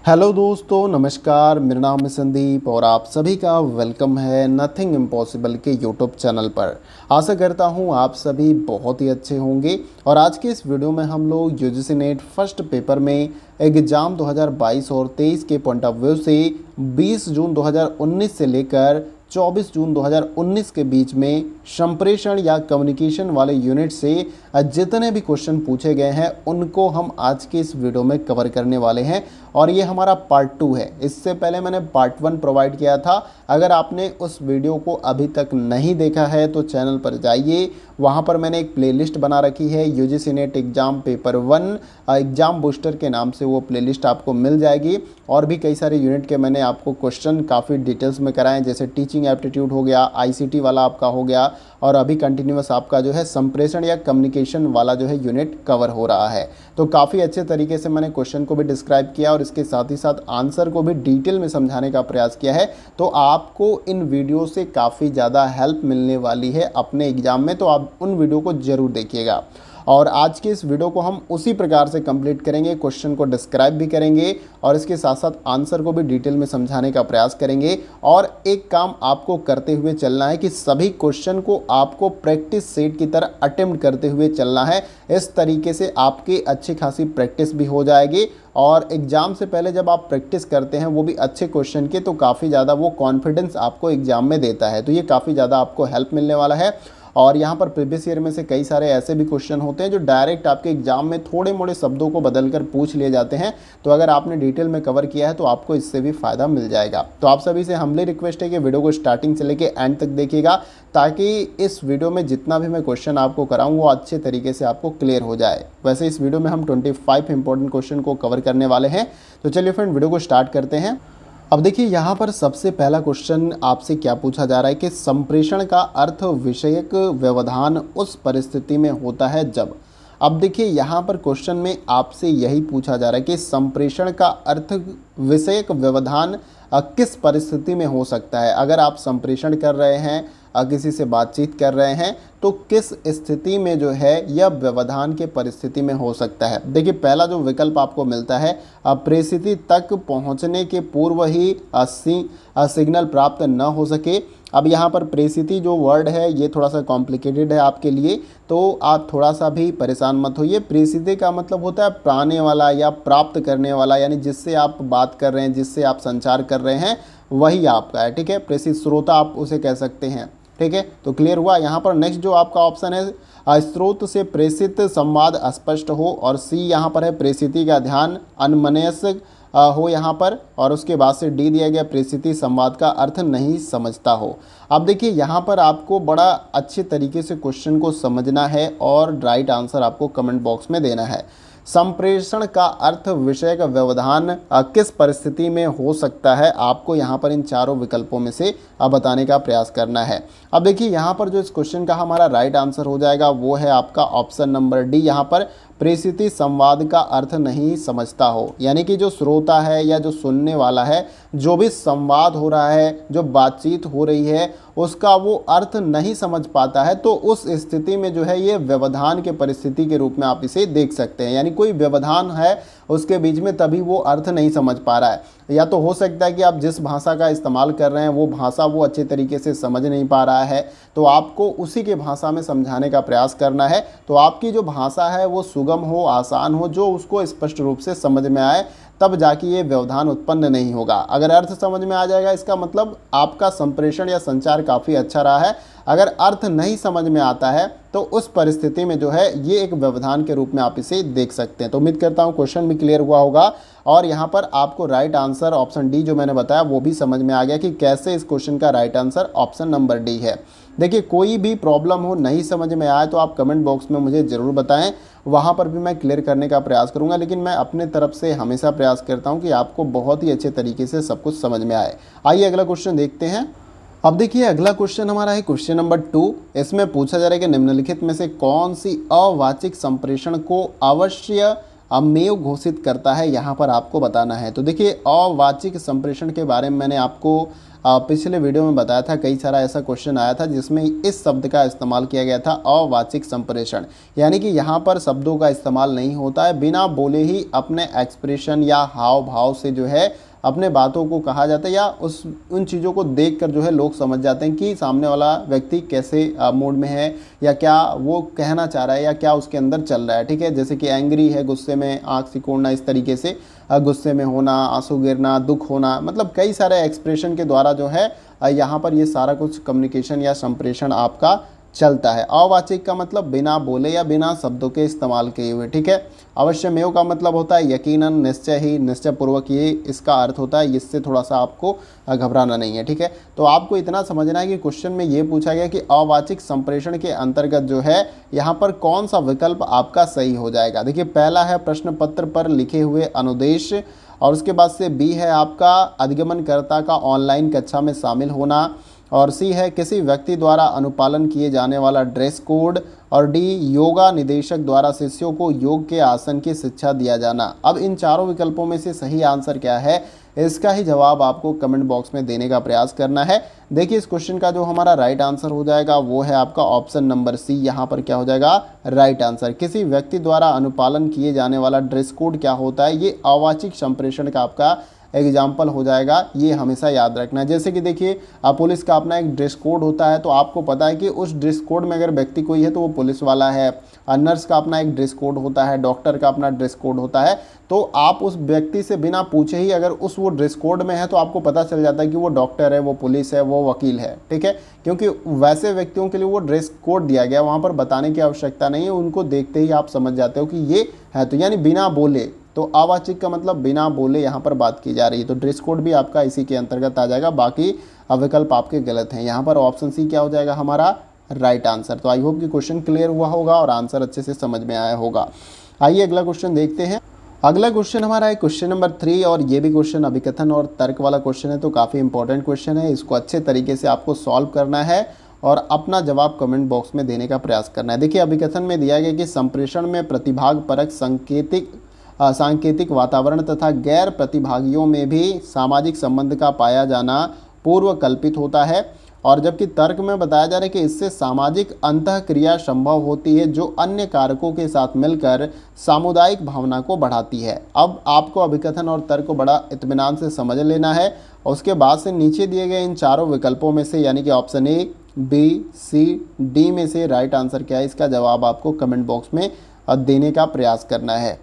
Hello दोस्तों, नमस्कार। मेरा नाम है संदीप और आप सभी का वेलकम है नथिंग इम्पॉसिबल के यूट्यूब चैनल पर। आशा करता हूँ आप सभी बहुत ही अच्छे होंगे। और आज के इस वीडियो में हम लोग यूजीसी नेट फर्स्ट पेपर में एग्ज़ाम 2022 और 23 के पॉइंट ऑफ व्यू से 20 जून 2019 से लेकर 24 जून 2019 के बीच में संप्रेषण या कम्युनिकेशन वाले यूनिट से जितने भी क्वेश्चन पूछे गए हैं उनको हम आज के इस वीडियो में कवर करने वाले हैं। और ये हमारा पार्ट 2 है। इससे पहले मैंने पार्ट 1 प्रोवाइड किया था। अगर आपने उस वीडियो को अभी तक नहीं देखा है तो चैनल पर जाइए, वहाँ पर मैंने एक प्लेलिस्ट बना रखी है UGC net exam paper 1 exam booster के नाम से। वो प्लेलिस्ट आपको मिल जाएगी। और भी कई सारे यूनिट के मैंने आपको क्वेश्चन काफ़ी डिटेल्स में कराए, जैसे टीचिंग एप्टीट्यूड हो गया, आईसीटी वाला आपका हो गया, और अभी कंटिन्यूअस आपका जो है संप्रेषण या कम्युनिकेशन वाला जो है यूनिट कवर हो रहा है। तो काफ़ी अच्छे तरीके से मैंने क्वेश्चन को भी डिस्क्राइब किया और इसके साथ ही साथ आंसर को भी डिटेल में समझाने का प्रयास किया है। तो आपको इन वीडियो से काफ़ी ज़्यादा हेल्प मिलने वाली है अपने एग्जाम में, तो आप उन वीडियो को ज़रूर देखिएगा। और आज के इस वीडियो को हम उसी प्रकार से कंप्लीट करेंगे, क्वेश्चन को डिस्क्राइब भी करेंगे और इसके साथ साथ आंसर को भी डिटेल में समझाने का प्रयास करेंगे। और एक काम आपको करते हुए चलना है कि सभी क्वेश्चन को आपको प्रैक्टिस सेट की तरह अटेम्प्ट करते हुए चलना है। इस तरीके से आपकी अच्छी खासी प्रैक्टिस भी हो जाएगी और एग्ज़ाम से पहले जब आप प्रैक्टिस करते हैं वो भी अच्छे क्वेश्चन के, तो काफ़ी ज़्यादा वो कॉन्फिडेंस आपको एग्ज़ाम में देता है। तो ये काफ़ी ज़्यादा आपको हेल्प मिलने वाला है। और यहाँ पर प्रीवियस ईयर में से कई सारे ऐसे भी क्वेश्चन होते हैं जो डायरेक्ट आपके एग्जाम में थोड़े मोड़े शब्दों को बदलकर पूछ लिए जाते हैं। तो अगर आपने डिटेल में कवर किया है तो आपको इससे भी फ़ायदा मिल जाएगा। तो आप सभी से हम्बली रिक्वेस्ट है कि वीडियो को स्टार्टिंग से लेकर एंड तक देखिएगा, ताकि इस वीडियो में जितना भी मैं क्वेश्चन आपको कराऊँ वो अच्छे तरीके से आपको क्लियर हो जाए। वैसे इस वीडियो में हम 25 इंपॉर्टेंट क्वेश्चन को कवर करने वाले हैं। तो चलिए फ्रेंड, वीडियो को स्टार्ट करते हैं। अब देखिए, यहाँ पर सबसे पहला क्वेश्चन आपसे क्या पूछा जा रहा है कि संप्रेषण का अर्थ विषयक व्यवधान उस परिस्थिति में होता है जब। अब देखिए, यहाँ पर क्वेश्चन में आपसे यही पूछा जा रहा है कि संप्रेषण का अर्थ विषयक व्यवधान किस परिस्थिति में हो सकता है। अगर आप संप्रेषण कर रहे हैं, किसी से बातचीत कर रहे हैं, तो किस स्थिति में जो है यह व्यवधान के परिस्थिति में हो सकता है। देखिए, पहला जो विकल्प आपको मिलता है, परिस्थिति तक पहुंचने के पूर्व ही सिग्नल प्राप्त न हो सके। अब यहाँ पर परिस्थिति जो वर्ड है ये थोड़ा सा कॉम्प्लिकेटेड है आपके लिए, तो आप थोड़ा सा भी परेशान मत होइए। परिस्थिति का मतलब होता है पाने वाला या प्राप्त करने वाला, यानी जिससे आप बात कर रहे हैं, जिससे आप संचार कर रहे हैं, वही आपका है। ठीक है, प्रेषित श्रोता आप उसे कह सकते हैं। ठीक है, तो क्लियर हुआ। यहाँ पर नेक्स्ट जो आपका ऑप्शन है, स्रोत से प्रेषित संवाद स्पष्ट हो, और सी यहाँ पर है प्रेषिति का ध्यान अनमनस्क हो यहाँ पर, और उसके बाद से डी दिया गया प्रेषिति संवाद का अर्थ नहीं समझता हो। अब देखिए, यहाँ पर आपको बड़ा अच्छे तरीके से क्वेश्चन को समझना है और राइट आंसर आपको कमेंट बॉक्स में देना है। संप्रेषण का अर्थ विषय का व्यवधान किस परिस्थिति में हो सकता है, आपको यहाँ पर इन चारों विकल्पों में से बताने का प्रयास करना है। अब देखिए, यहाँ पर जो इस क्वेश्चन का हमारा राइट आंसर हो जाएगा वो है आपका ऑप्शन नंबर डी। यहाँ पर प्रेषिति संवाद का अर्थ नहीं समझता हो, यानी कि जो श्रोता है या जो सुनने वाला है, जो भी संवाद हो रहा है, जो बातचीत हो रही है, उसका वो अर्थ नहीं समझ पाता है। तो उस स्थिति में जो है ये व्यवधान के परिस्थिति के रूप में आप इसे देख सकते हैं। यानी कोई व्यवधान है उसके बीच में, तभी वो अर्थ नहीं समझ पा रहा है। या तो हो सकता है कि आप जिस भाषा का इस्तेमाल कर रहे हैं वो भाषा वो अच्छे तरीके से समझ नहीं पा रहा है, तो आपको उसी के भाषा में समझाने का प्रयास करना है। तो आपकी जो भाषा है वो सुगम हो, आसान हो, जो उसको स्पष्ट रूप से समझ में आए, तब जाके ये व्यवधान उत्पन्न नहीं होगा। अगर अर्थ समझ में आ जाएगा, इसका मतलब आपका संप्रेषण या संचार काफ़ी अच्छा रहा है। अगर अर्थ नहीं समझ में आता है तो उस परिस्थिति में जो है ये एक व्यवधान के रूप में आप इसे देख सकते हैं। तो उम्मीद करता हूँ क्वेश्चन भी क्लियर हुआ होगा और यहाँ पर आपको राइट आंसर ऑप्शन डी जो मैंने बताया वो भी समझ में आ गया कि कैसे इस क्वेश्चन का right answer option number D है। देखिए, कोई भी प्रॉब्लम हो, नहीं समझ में आए तो आप कमेंट बॉक्स में मुझे ज़रूर बताएं, वहाँ पर भी मैं क्लियर करने का प्रयास करूँगा। लेकिन मैं अपने तरफ से हमेशा प्रयास करता हूँ कि आपको बहुत ही अच्छे तरीके से सब कुछ समझ में आए। आइए अगला क्वेश्चन देखते हैं। अब देखिए, अगला क्वेश्चन हमारा है क्वेश्चन नंबर 2। इसमें पूछा जा रहा है कि निम्नलिखित में से कौन सी अवाचिक संप्रेषण को अवश्य अमेव घोषित करता है, यहाँ पर आपको बताना है। तो देखिए, अवाचिक संप्रेषण के बारे में मैंने आपको पिछले वीडियो में बताया था, कई सारा ऐसा क्वेश्चन आया था जिसमें इस शब्द का इस्तेमाल किया गया था, अवाचिक संप्रेषण। यानी कि यहाँ पर शब्दों का इस्तेमाल नहीं होता है, बिना बोले ही अपने एक्सप्रेशन या हाव भाव से जो है अपने बातों को कहा जाता है, या उन चीज़ों को देखकर जो है लोग समझ जाते हैं कि सामने वाला व्यक्ति कैसे मूड में है, या क्या वो कहना चाह रहा है, या क्या उसके अंदर चल रहा है। ठीक है, जैसे कि एंग्री है, गुस्से में आंख सिकोड़ना, इस तरीके से गुस्से में होना, आंसू गिरना, दुख होना, मतलब कई सारे एक्सप्रेशन के द्वारा जो है यहाँ पर ये सारा कुछ कम्युनिकेशन या संप्रेषण आपका चलता है। अवाचिक का मतलब बिना बोले या बिना शब्दों के इस्तेमाल किए हुए। ठीक है, अवश्यमेव का मतलब होता है यकीनन, निश्चय ही, निश्चय पूर्वक, ये इसका अर्थ होता है। इससे थोड़ा सा आपको घबराना नहीं है। ठीक है, तो आपको इतना समझना है कि क्वेश्चन में ये पूछा गया कि अवाचिक संप्रेषण के अंतर्गत जो है यहाँ पर कौन सा विकल्प आपका सही हो जाएगा। देखिए, पहला है प्रश्न पत्र पर लिखे हुए अनुदेश, और उसके बाद से बी है आपका अधिगमनकर्ता का ऑनलाइन कक्षा में शामिल होना, और सी है किसी व्यक्ति द्वारा अनुपालन किए जाने वाला ड्रेस कोड, और डी योगा निदेशक द्वारा शिष्यों को योग के आसन की शिक्षा दिया जाना। अब इन चारों विकल्पों में से सही आंसर क्या है, इसका ही जवाब आपको कमेंट बॉक्स में देने का प्रयास करना है। देखिए, इस क्वेश्चन का जो हमारा राइट आंसर हो जाएगा वो है आपका ऑप्शन नंबर सी। यहाँ पर क्या हो जाएगा राइट आंसर। किसी व्यक्ति द्वारा अनुपालन किए जाने वाला ड्रेस कोड क्या होता है, ये अवाचिक संप्रेषण का आपका एग्जाम्पल हो जाएगा। ये हमेशा याद रखना है। जैसे कि देखिए, पुलिस का अपना एक ड्रेस कोड होता है, तो आपको पता है कि उस ड्रेस कोड में अगर व्यक्ति कोई है तो वो पुलिस वाला है। नर्स का अपना एक ड्रेस कोड होता है, डॉक्टर का अपना ड्रेस कोड होता है। तो आप उस व्यक्ति से बिना पूछे ही अगर वो ड्रेस कोड में है तो आपको पता चल जाता है कि वो डॉक्टर है, वो पुलिस है, वो वकील है। ठीक है, क्योंकि वैसे व्यक्तियों के लिए वो ड्रेस कोड दिया गया, वहाँ पर बताने की आवश्यकता नहीं है, उनको देखते ही आप समझ जाते हो कि ये है। तो यानी बिना बोले, तो अवाचिक का मतलब बिना बोले यहाँ पर बात की जा रही है, तो ड्रेस कोड भी आपका इसी के अंतर्गत आ जाएगा। बाकी विकल्प आपके गलत हैं। यहाँ पर ऑप्शन सी क्या हो जाएगा हमारा राइट आंसर। तो आई होप कि क्वेश्चन क्लियर हुआ होगा और आंसर अच्छे से समझ में आया होगा। आइए अगला क्वेश्चन देखते हैं। अगला क्वेश्चन हमारा है क्वेश्चन नंबर 3, और ये भी क्वेश्चन अभिकथन और तर्क वाला क्वेश्चन है, तो काफ़ी इंपॉर्टेंट क्वेश्चन है। इसको अच्छे तरीके से आपको सॉल्व करना है और अपना जवाब कमेंट बॉक्स में देने का प्रयास करना है। देखिए, अभिकथन में दिया गया कि संप्रेषण में प्रतिभाग परक सांकेतिक वातावरण तथा गैर प्रतिभागियों में भी सामाजिक संबंध का पाया जाना पूर्व कल्पित होता है, और जबकि तर्क में बताया जा रहा है कि इससे सामाजिक अंतःक्रिया संभव होती है जो अन्य कारकों के साथ मिलकर सामुदायिक भावना को बढ़ाती है। अब आपको अभिकथन और तर्क को बड़ा इत्मीनान से समझ लेना है, और उसके बाद से नीचे दिए गए इन चारों विकल्पों में से यानी कि option A, B, C, D में से राइट आंसर क्या है, इसका जवाब आपको कमेंट बॉक्स में देने का प्रयास करना है।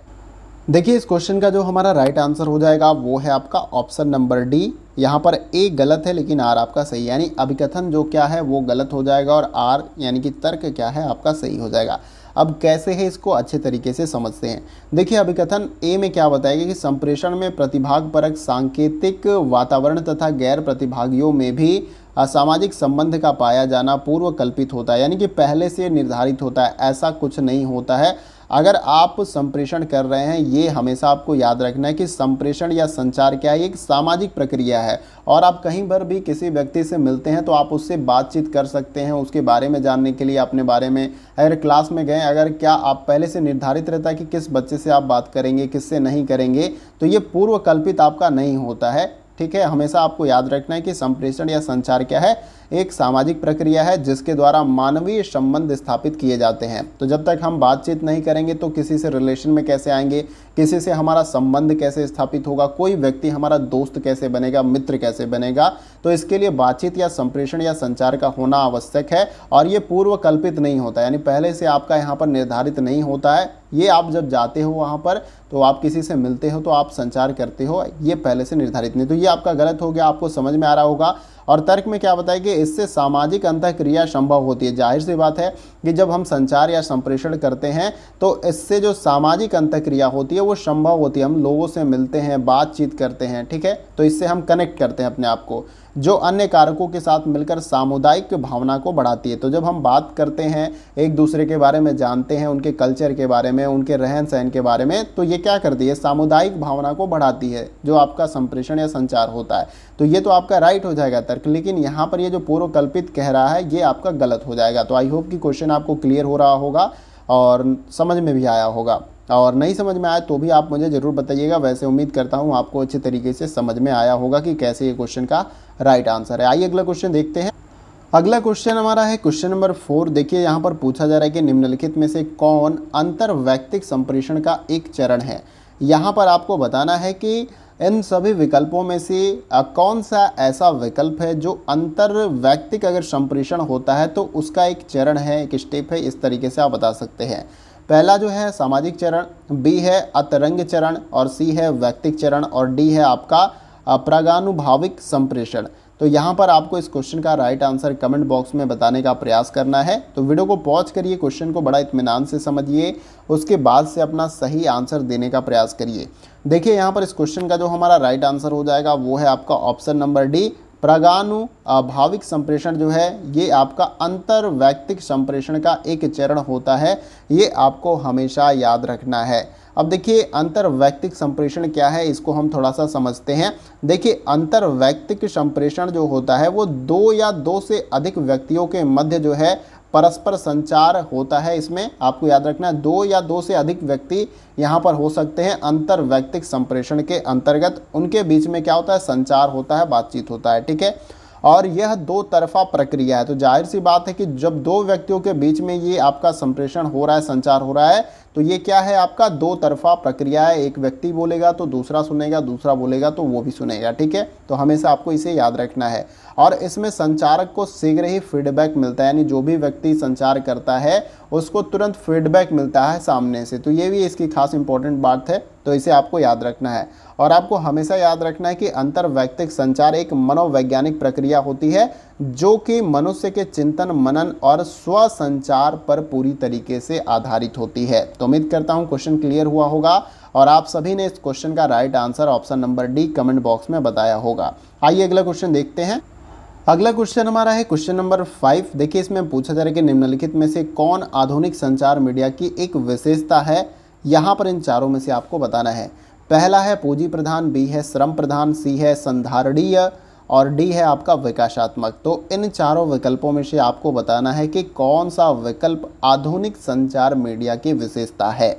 देखिए, इस क्वेश्चन का जो हमारा राइट आंसर हो जाएगा वो है आपका ऑप्शन नंबर डी। यहाँ पर ए गलत है लेकिन आर आपका सही, यानी अभिकथन जो क्या है वो गलत हो जाएगा और आर यानी कि तर्क क्या है आपका सही हो जाएगा। अब कैसे है इसको अच्छे तरीके से समझते हैं। देखिए, अभिकथन ए में क्या बताएगा कि संप्रेषण में प्रतिभाग परक सांकेतिक वातावरण तथा गैर प्रतिभागियों में भी सामाजिक संबंध का पाया जाना पूर्व कल्पित होता है, यानी कि पहले से निर्धारित होता है, ऐसा कुछ नहीं होता है। अगर आप संप्रेषण कर रहे हैं, ये हमेशा आपको याद रखना है कि संप्रेषण या संचार क्या है, एक सामाजिक प्रक्रिया है, और आप कहीं पर भी किसी व्यक्ति से मिलते हैं तो आप उससे बातचीत कर सकते हैं उसके बारे में जानने के लिए। अपने बारे में अगर क्लास में गए, अगर क्या आप पहले से निर्धारित रहता है कि किस बच्चे से आप बात करेंगे, किससे नहीं करेंगे, तो ये पूर्व कल्पित आपका नहीं होता है। ठीक है, हमेशा आपको याद रखना है कि संप्रेषण या संचार क्या है, एक सामाजिक प्रक्रिया है जिसके द्वारा मानवीय संबंध स्थापित किए जाते हैं। तो जब तक हम बातचीत नहीं करेंगे तो किसी से रिलेशन में कैसे आएंगे, किसी से हमारा संबंध कैसे स्थापित होगा, कोई व्यक्ति हमारा दोस्त कैसे बनेगा, मित्र कैसे बनेगा। तो इसके लिए बातचीत या संप्रेषण या संचार का होना आवश्यक है, और ये पूर्व कल्पित नहीं होता, यानी पहले से आपका यहाँ पर निर्धारित नहीं होता है। ये आप जब जाते हो वहाँ पर तो आप किसी से मिलते हो तो आप संचार करते हो, ये पहले से निर्धारित नहीं। तो ये आपका गलत हो गया, आपको समझ में आ रहा होगा। और तर्क में क्या बताया कि इससे सामाजिक अंतःक्रिया संभव होती है। जाहिर सी बात है कि जब हम संचार या संप्रेषण करते हैं तो इससे जो सामाजिक अंतःक्रिया होती है वो संभव होती है। हम लोगों से मिलते हैं, बातचीत करते हैं, ठीक है, तो इससे हम कनेक्ट करते हैं अपने आप को, जो अन्य कारकों के साथ मिलकर सामुदायिक भावना को बढ़ाती है। तो जब हम बात करते हैं, एक दूसरे के बारे में जानते हैं, उनके कल्चर के बारे में, उनके रहन सहन के बारे में, तो ये क्या करती है, सामुदायिक भावना को बढ़ाती है, जो आपका संप्रेषण या संचार होता है। तो ये तो आपका राइट हो जाएगा तर्क, लेकिन यहाँ पर ये जो पूर्व कल्पित कह रहा है ये आपका गलत हो जाएगा। तो आई होप कि क्वेश्चन आपको क्लियर हो रहा होगा और समझ में भी आया होगा। और नहीं समझ में आए तो भी आप मुझे ज़रूर बताइएगा। वैसे उम्मीद करता हूँ आपको अच्छे तरीके से समझ में आया होगा कि कैसे ये क्वेश्चन का राइट आंसर है। आइए अगला क्वेश्चन देखते हैं। अगला क्वेश्चन हमारा है क्वेश्चन नंबर 4। देखिए यहाँ पर पूछा जा रहा है कि निम्नलिखित में से कौन अंतर्वैयक्तिक संप्रेषण का एक चरण है। यहाँ पर आपको बताना है कि इन सभी विकल्पों में से कौन सा ऐसा विकल्प है जो अंतर्वैयक्तिक अगर संप्रेषण होता है तो उसका एक चरण है, एक स्टेप है। इस तरीके से आप बता सकते हैं। पहला जो है सामाजिक चरण, बी है अतरंग चरण, और सी है वैयक्तिक चरण, और डी है आपका प्रागानुभाविक संप्रेषण। तो यहाँ पर आपको इस क्वेश्चन का राइट आंसर कमेंट बॉक्स में बताने का प्रयास करना है। तो वीडियो को पॉज करिए, क्वेश्चन को बड़ा इत्मीनान से समझिए, उसके बाद से अपना सही आंसर देने का प्रयास करिए। देखिए यहाँ पर इस क्वेश्चन का जो हमारा राइट आंसर हो जाएगा वो है आपका ऑप्शन नंबर डी, प्रागानुभाविक संप्रेषण जो है ये आपका अंतर्वैयक्तिक संप्रेषण का एक चरण होता है। ये आपको हमेशा याद रखना है। अब देखिए अंतर्वैयक्तिक संप्रेषण क्या है, इसको हम थोड़ा सा समझते हैं। देखिए अंतर्वैयक्तिक संप्रेषण जो होता है वो दो या दो से अधिक व्यक्तियों के मध्य जो है परस्पर संचार होता है। इसमें आपको याद रखना है दो या दो से अधिक व्यक्ति यहाँ पर हो सकते हैं। अंतर्वैयक्तिक संप्रेषण के अंतर्गत उनके बीच में क्या होता है, संचार होता है, बातचीत होता है, ठीक है। और यह दो तरफा प्रक्रिया है। तो जाहिर सी बात है कि जब दो व्यक्तियों के बीच में ये आपका संप्रेषण हो रहा है, संचार हो रहा है, तो ये क्या है आपका दो तरफा प्रक्रिया है। एक व्यक्ति बोलेगा तो दूसरा सुनेगा, दूसरा बोलेगा तो वो भी सुनेगा, ठीक है। तो हमेशा आपको इसे याद रखना है। और इसमें संचारक को शीघ्र ही फीडबैक मिलता है, यानी जो भी व्यक्ति संचार करता है उसको तुरंत फीडबैक मिलता है सामने से। तो ये भी इसकी खास इंपॉर्टेंट बात है, तो इसे आपको याद रखना है। और आपको हमेशा याद रखना है कि अंतर्वैयक्तिक संचार एक मनोवैज्ञानिक प्रक्रिया होती है जो कि मनुष्य के चिंतन, मनन और स्व संचार पर पूरी तरीके से आधारित होती है। तो उम्मीद करता हूँ क्वेश्चन क्लियर हुआ होगा और आप सभी ने इस क्वेश्चन का right answer option number D comment box में बताया होगा। आइए अगला क्वेश्चन देखते हैं। अगला क्वेश्चन हमारा है क्वेश्चन नंबर 5। देखिए इसमें पूछा जा रहा है कि निम्नलिखित में से कौन आधुनिक संचार मीडिया की एक विशेषता है। यहाँ पर इन चारों में से आपको बताना है। पहला है पूंजी प्रधान, बी है श्रम प्रधान, सी है संधारणीय, और डी है आपका विकासात्मक। तो इन चारों विकल्पों में से आपको बताना है कि कौन सा विकल्प आधुनिक संचार मीडिया की विशेषता है।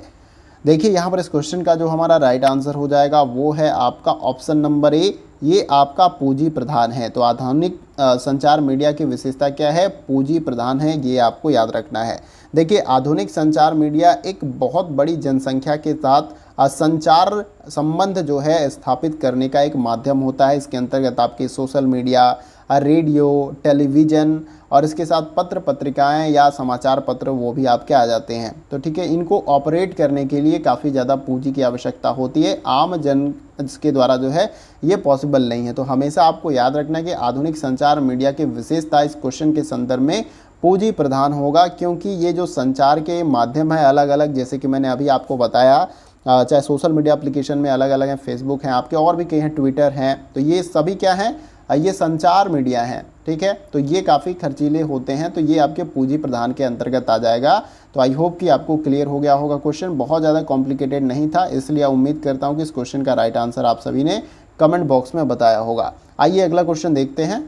देखिए यहाँ पर इस क्वेश्चन का जो हमारा राइट आंसर हो जाएगा वो है आपका ऑप्शन नंबर ए, ये आपका पूंजी प्रधान है। तो आधुनिक संचार मीडिया की विशेषता क्या है, पूंजी प्रधान है, ये आपको याद रखना है। देखिए आधुनिक संचार मीडिया एक बहुत बड़ी जनसंख्या के साथ संचार संबंध जो है स्थापित करने का एक माध्यम होता है। इसके अंतर्गत आपके सोशल मीडिया, रेडियो, टेलीविज़न और इसके साथ पत्र पत्रिकाएं या समाचार पत्र वो भी आपके आ जाते हैं। तो ठीक है, इनको ऑपरेट करने के लिए काफ़ी ज़्यादा पूंजी की आवश्यकता होती है। आम जन के द्वारा जो है ये पॉसिबल नहीं है। तो हमेशा आपको याद रखना है कि आधुनिक संचार मीडिया की विशेषता इस क्वेश्चन के संदर्भ में पूंजी प्रधान होगा, क्योंकि ये जो संचार के माध्यम है अलग अलग, जैसे कि मैंने अभी आपको बताया, चाहे सोशल मीडिया एप्लीकेशन में अलग अलग हैं, फेसबुक हैं आपके, और भी कई हैं, ट्विटर हैं, तो ये सभी क्या हैं, ये संचार मीडिया हैं, ठीक है। तो ये काफ़ी खर्चीले होते हैं, तो ये आपके पूंजी प्रधान के अंतर्गत आ जाएगा। तो आई होप कि आपको क्लियर हो गया होगा। क्वेश्चन बहुत ज़्यादा कॉम्प्लिकेटेड नहीं था, इसलिए उम्मीद करता हूँ कि इस क्वेश्चन का राइट आंसर आप सभी ने कमेंट बॉक्स में बताया होगा। आइए अगला क्वेश्चन देखते हैं।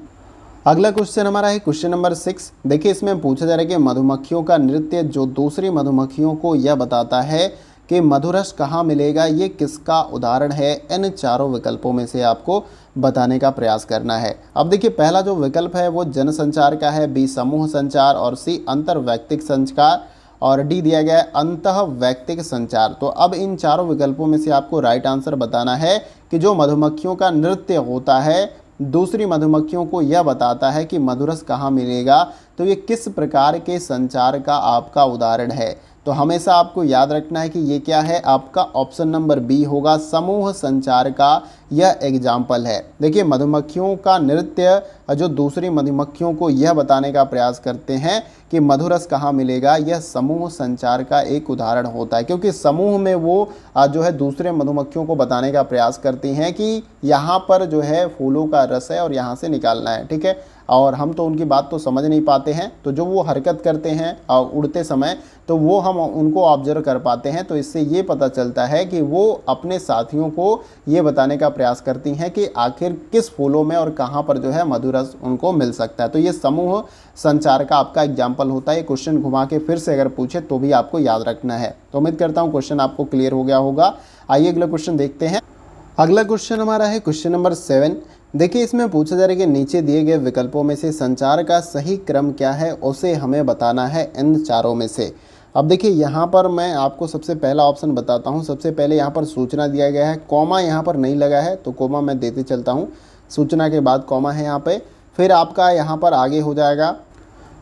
अगला क्वेश्चन हमारा है क्वेश्चन नंबर 6। देखिए इसमें पूछा जा रहा है कि मधुमक्खियों का नृत्य जो दूसरी मधुमक्खियों को यह बताता है कि मधुरस कहाँ मिलेगा, ये किसका उदाहरण है। इन चारों विकल्पों में से आपको बताने का प्रयास करना है। अब देखिए पहला जो विकल्प है वो जनसंचार का है, बी समूह संचार, और सी अंतर्वैयक्तिक संचार, और डी दिया गया है अंतःवैयक्तिक संचार। तो अब इन चारों विकल्पों में से आपको राइट आंसर बताना है कि जो मधुमक्खियों का नृत्य होता है दूसरी मधुमक्खियों को यह बताता है कि मधुरस कहाँ मिलेगा, तो ये किस प्रकार के संचार का आपका उदाहरण है। तो हमेशा आपको याद रखना है कि ये क्या है, आपका ऑप्शन नंबर बी होगा, समूह संचार का यह एग्जाम्पल है। देखिए मधुमक्खियों का नृत्य जो दूसरी मधुमक्खियों को यह बताने का प्रयास करते हैं कि मधुरस कहाँ मिलेगा, यह समूह संचार का एक उदाहरण होता है, क्योंकि समूह में वो जो है दूसरे मधुमक्खियों को बताने का प्रयास करती हैं कि यहाँ पर जो है फूलों का रस है और यहाँ से निकालना है, ठीक है। और हम तो उनकी बात तो समझ नहीं पाते हैं, तो जो वो हरकत करते हैं उड़ते समय, तो वो हम उनको ऑब्जर्व कर पाते हैं। तो इससे ये पता चलता है कि वो अपने साथियों को ये बताने का प्रयास करती हैं कि आखिर किस फूलों में और कहाँ पर जो है मधुर रस उनको मिल सकता है। तो ये समूह संचार का आपका एग्जाम्पल होता है। क्वेश्चन घुमा के फिर से अगर पूछे तो भी आपको याद रखना है। तो उम्मीद करता हूँ क्वेश्चन आपको क्लियर हो गया होगा। आइए अगला क्वेश्चन देखते हैं। अगला क्वेश्चन हमारा है क्वेश्चन नंबर 7। देखिए इसमें पूछा जा रहा है कि नीचे दिए गए विकल्पों में से संचार का सही क्रम क्या है, उसे हमें बताना है इन चारों में से। अब देखिए यहाँ पर मैं आपको सबसे पहला ऑप्शन बताता हूँ। सबसे पहले यहाँ पर सूचना दिया गया है, कॉमा यहाँ पर नहीं लगा है, तो कॉमा मैं देते चलता हूँ। सूचना के बाद कॉमा है यहाँ पे, फिर आपका यहाँ पर आगे हो जाएगा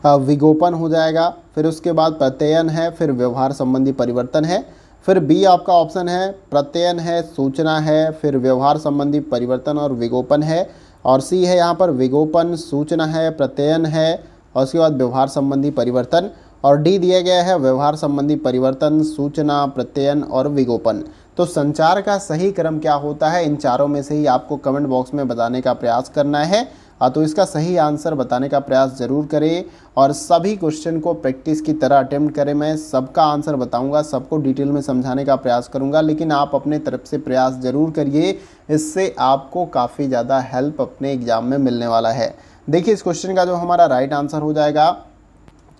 विज्ञापन हो जाएगा, फिर उसके बाद प्रत्ययन है, फिर व्यवहार संबंधी परिवर्तन है, फिर बी आपका ऑप्शन है प्रत्ययन है, सूचना है, फिर व्यवहार संबंधी परिवर्तन और विज्ञापन है, और सी है यहाँ पर विज्ञापन, सूचना है, प्रत्ययन है और उसके बाद व्यवहार संबंधी परिवर्तन, और डी दिया गया है व्यवहार संबंधी परिवर्तन, सूचना, प्रत्ययन और विज्ञापन। तो संचार का सही क्रम क्या होता है, इन चारों में से ही आपको कमेंट बॉक्स में बताने का प्रयास करना है। तो इसका सही आंसर बताने का प्रयास ज़रूर करें और सभी क्वेश्चन को प्रैक्टिस की तरह अटेम्प्ट करें। मैं सबका आंसर बताऊंगा, सबको डिटेल में समझाने का प्रयास करूंगा, लेकिन आप अपने तरफ से प्रयास ज़रूर करिए। इससे आपको काफ़ी ज़्यादा हेल्प अपने एग्ज़ाम में मिलने वाला है। देखिए इस क्वेश्चन का जो हमारा राइट आंसर हो जाएगा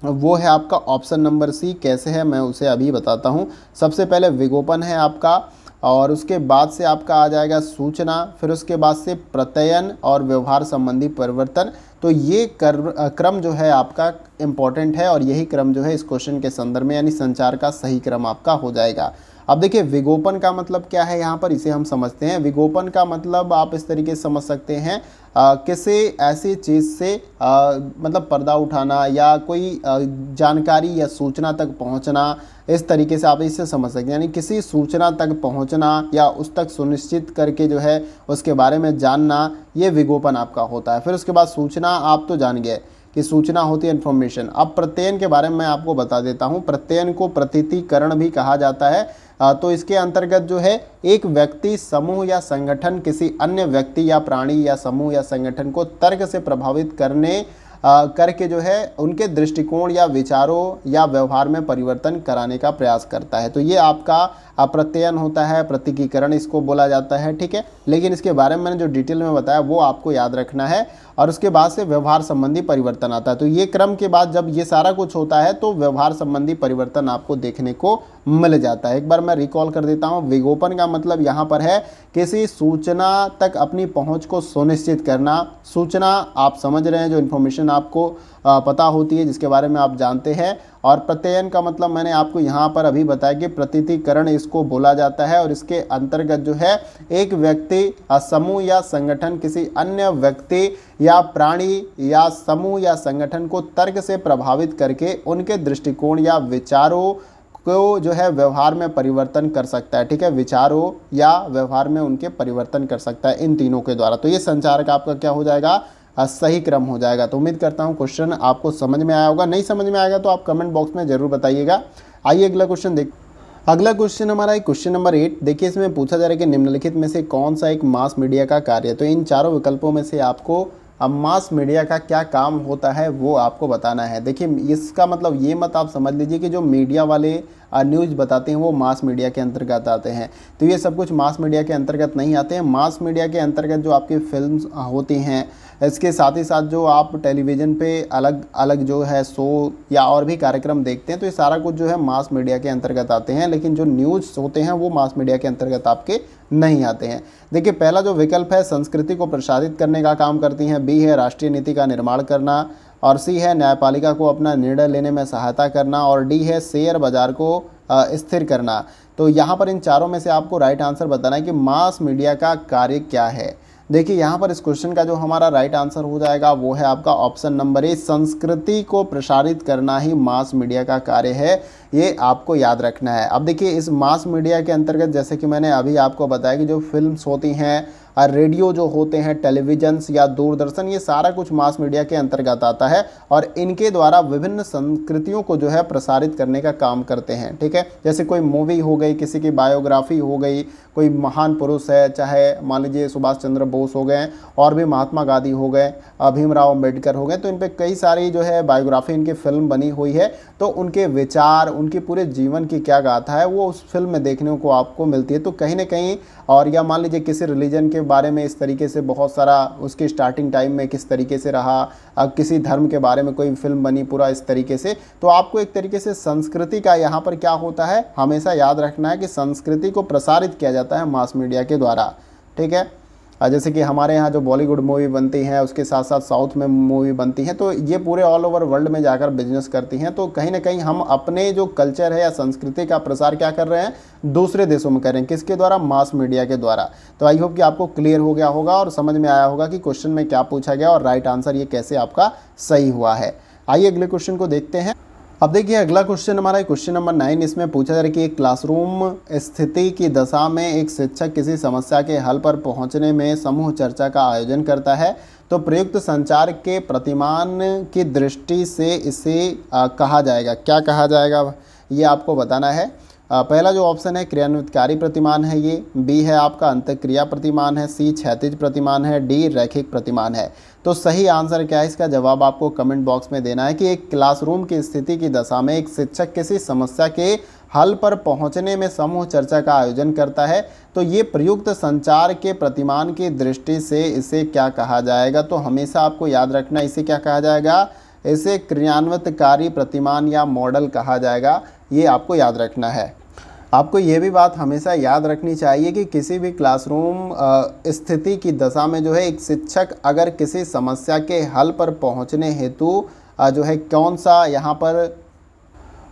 वो है आपका ऑप्शन नंबर सी। कैसे है मैं उसे अभी बताता हूँ। सबसे पहले विज्ञापन है आपका, और उसके बाद से आपका आ जाएगा सूचना, फिर उसके बाद से प्रत्ययन और व्यवहार संबंधी परिवर्तन। तो ये क्रम जो है आपका इम्पॉर्टेंट है और यही क्रम जो है इस क्वेश्चन के संदर्भ में यानी संचार का सही क्रम आपका हो जाएगा। अब देखिए विज्ञापन का मतलब क्या है यहाँ पर, इसे हम समझते हैं। विज्ञापन का मतलब आप इस तरीके से समझ सकते हैं किसी ऐसी चीज़ से मतलब पर्दा उठाना या कोई जानकारी या सूचना तक पहुँचना, इस तरीके से आप इसे समझ सकते हैं। यानी किसी सूचना तक पहुंचना या उस तक सुनिश्चित करके जो है उसके बारे में जानना, ये विज्ञापन आपका होता है। फिर उसके बाद सूचना आप तो जान गए कि सूचना होती है इन्फॉर्मेशन। अब प्रत्ययन के बारे में मैं आपको बता देता हूँ। प्रत्ययन को प्रतीतीकरण भी कहा जाता है। तो इसके अंतर्गत जो है एक व्यक्ति, समूह या संगठन किसी अन्य व्यक्ति या प्राणी या समूह या संगठन को तर्क से प्रभावित करके जो है उनके दृष्टिकोण या विचारों या व्यवहार में परिवर्तन कराने का प्रयास करता है। तो ये आपका प्रत्ययन होता है, प्रतीकीकरण इसको बोला जाता है, ठीक है। लेकिन इसके बारे में मैंने जो डिटेल में बताया वो आपको याद रखना है। और उसके बाद से व्यवहार संबंधी परिवर्तन आता है। तो ये क्रम के बाद जब ये सारा कुछ होता है तो व्यवहार संबंधी परिवर्तन आपको देखने को मिल जाता है। एक बार मैं रिकॉल कर देता हूँ। विज्ञापन का मतलब यहाँ पर है किसी सूचना तक अपनी पहुँच को सुनिश्चित करना। सूचना आप समझ रहे हैं, जो इन्फॉर्मेशन आपको पता होती है, जिसके बारे में आप जानते हैं। और प्रत्ययन का मतलब मैंने आपको यहाँ पर अभी बताया कि प्रतीतीकरण इसको बोला जाता है। और इसके अंतर्गत जो है एक व्यक्ति, समूह या संगठन किसी अन्य व्यक्ति या प्राणी या समूह या संगठन को तर्क से प्रभावित करके उनके दृष्टिकोण या विचारों को जो है व्यवहार में परिवर्तन कर सकता है, ठीक है। विचारों या व्यवहार में उनके परिवर्तन कर सकता है इन तीनों के द्वारा। तो ये संचार का आपका क्या हो जाएगा, सही क्रम हो जाएगा। तो उम्मीद करता हूँ क्वेश्चन आपको समझ में आया होगा। नहीं समझ में आएगा तो आप कमेंट बॉक्स में जरूर बताइएगा। आइए अगला क्वेश्चन देख। अगला क्वेश्चन हमारा है क्वेश्चन नंबर 8। देखिए इसमें पूछा जा रहा है कि निम्नलिखित में से कौन सा एक मास मीडिया का कार्य है। तो इन चारों विकल्पों में से आपको अब मास मीडिया का क्या काम होता है वो आपको बताना है। देखिए इसका मतलब ये मत आप समझ लीजिए कि जो मीडिया वाले न्यूज़ बताते हैं वो मास मीडिया के अंतर्गत आते हैं। तो ये सब कुछ मास मीडिया के अंतर्गत नहीं आते हैं। मास मास मीडिया के अंतर्गत जो आपकी फिल्म्स होती हैं, इसके साथ ही साथ जो आप टेलीविज़न पे अलग अलग जो है शो या और भी कार्यक्रम देखते हैं, तो ये सारा कुछ जो है मास मीडिया के अंतर्गत आते हैं। लेकिन जो न्यूज़ होते हैं वो मास मीडिया के अंतर्गत आपके नहीं आते हैं। देखिए पहला जो विकल्प है संस्कृति को प्रसारित करने का काम करती हैं, बी है राष्ट्रीय नीति का निर्माण करना, और सी है न्यायपालिका को अपना निर्णय लेने में सहायता करना, और डी है शेयर बाजार को स्थिर करना। तो यहाँ पर इन चारों में से आपको राइट आंसर बताना है कि मास मीडिया का कार्य क्या है। देखिए यहाँ पर इस क्वेश्चन का जो हमारा राइट आंसर हो जाएगा वो है आपका ऑप्शन नंबर ए, संस्कृति को प्रसारित करना ही मास मीडिया का कार्य है। ये आपको याद रखना है। अब देखिए इस मास मीडिया के अंतर्गत जैसे कि मैंने अभी आपको बताया कि जो फिल्म्स होती हैं रेडियो जो होते हैं, टेलीविजन या दूरदर्शन, ये सारा कुछ मास मीडिया के अंतर्गत आता है और इनके द्वारा विभिन्न संस्कृतियों को जो है प्रसारित करने का काम करते हैं। ठीक है, जैसे कोई मूवी हो गई, किसी की बायोग्राफी हो गई, कोई महान पुरुष है, चाहे मान लीजिए सुभाष चंद्र बोस हो गए और भी महात्मा गांधी हो गए, भीमराव अम्बेडकर हो गए, तो इन पे कई सारी जो है बायोग्राफी इनकी फिल्म बनी हुई है। तो उनके विचार, उनके पूरे जीवन की क्या गाथा है वो उस फिल्म में देखने को आपको मिलती है। तो कहीं ना कहीं, और या मान लीजिए किसी रिलीजन के बारे में इस तरीके से बहुत सारा उसकी स्टार्टिंग टाइम में किस तरीके से रहा, अब किसी धर्म के बारे में कोई फिल्म बनी पूरा इस तरीके से, तो आपको एक तरीके से संस्कृति का यहाँ पर क्या होता है, हमेशा याद रखना है कि संस्कृति को प्रसारित किया जाता है मास मीडिया के द्वारा। ठीक है, जैसे कि हमारे यहाँ जो बॉलीवुड मूवी बनती है, उसके साथ साथ साउथ में मूवी बनती हैं, तो ये पूरे ऑल ओवर वर्ल्ड में जाकर बिजनेस करती हैं। तो कहीं ना कहीं हम अपने जो कल्चर है या संस्कृति का प्रसार क्या कर रहे हैं, दूसरे देशों में कर रहे हैं। किसके द्वारा? मास मीडिया के द्वारा। तो आई होप कि आपको क्लियर हो गया होगा और समझ में आया होगा कि क्वेश्चन में क्या पूछा गया और राइट आंसर ये कैसे आपका सही हुआ है। आइए अगले क्वेश्चन को देखते हैं। अब देखिए अगला क्वेश्चन हमारा क्वेश्चन नंबर 9। इसमें पूछा जा रहा है कि एक क्लासरूम स्थिति की दशा में एक शिक्षक किसी समस्या के हल पर पहुंचने में समूह चर्चा का आयोजन करता है, तो प्रयुक्त संचार के प्रतिमान की दृष्टि से इसे कहा जाएगा, क्या कहा जाएगा, ये आपको बताना है। पहला जो ऑप्शन है क्रियान्वितकारी प्रतिमान है, ये बी है आपका अंतःक्रिया प्रतिमान है, सी क्षैतिज प्रतिमान है, डी रैखिक प्रतिमान है। तो सही आंसर क्या है, इसका जवाब आपको कमेंट बॉक्स में देना है कि एक क्लासरूम की स्थिति की दशा में एक शिक्षक किसी समस्या के हल पर पहुंचने में समूह चर्चा का आयोजन करता है, तो ये प्रयुक्त संचार के प्रतिमान की दृष्टि से इसे क्या कहा जाएगा। तो हमेशा आपको याद रखना, इसे क्या कहा जाएगा, इसे क्रियान्वितकारी प्रतिमान या मॉडल कहा जाएगा, ये आपको याद रखना है। आपको ये भी बात हमेशा याद रखनी चाहिए कि किसी भी क्लासरूम स्थिति की दशा में जो है एक शिक्षक अगर किसी समस्या के हल पर पहुंचने हेतु जो है कौन सा यहाँ पर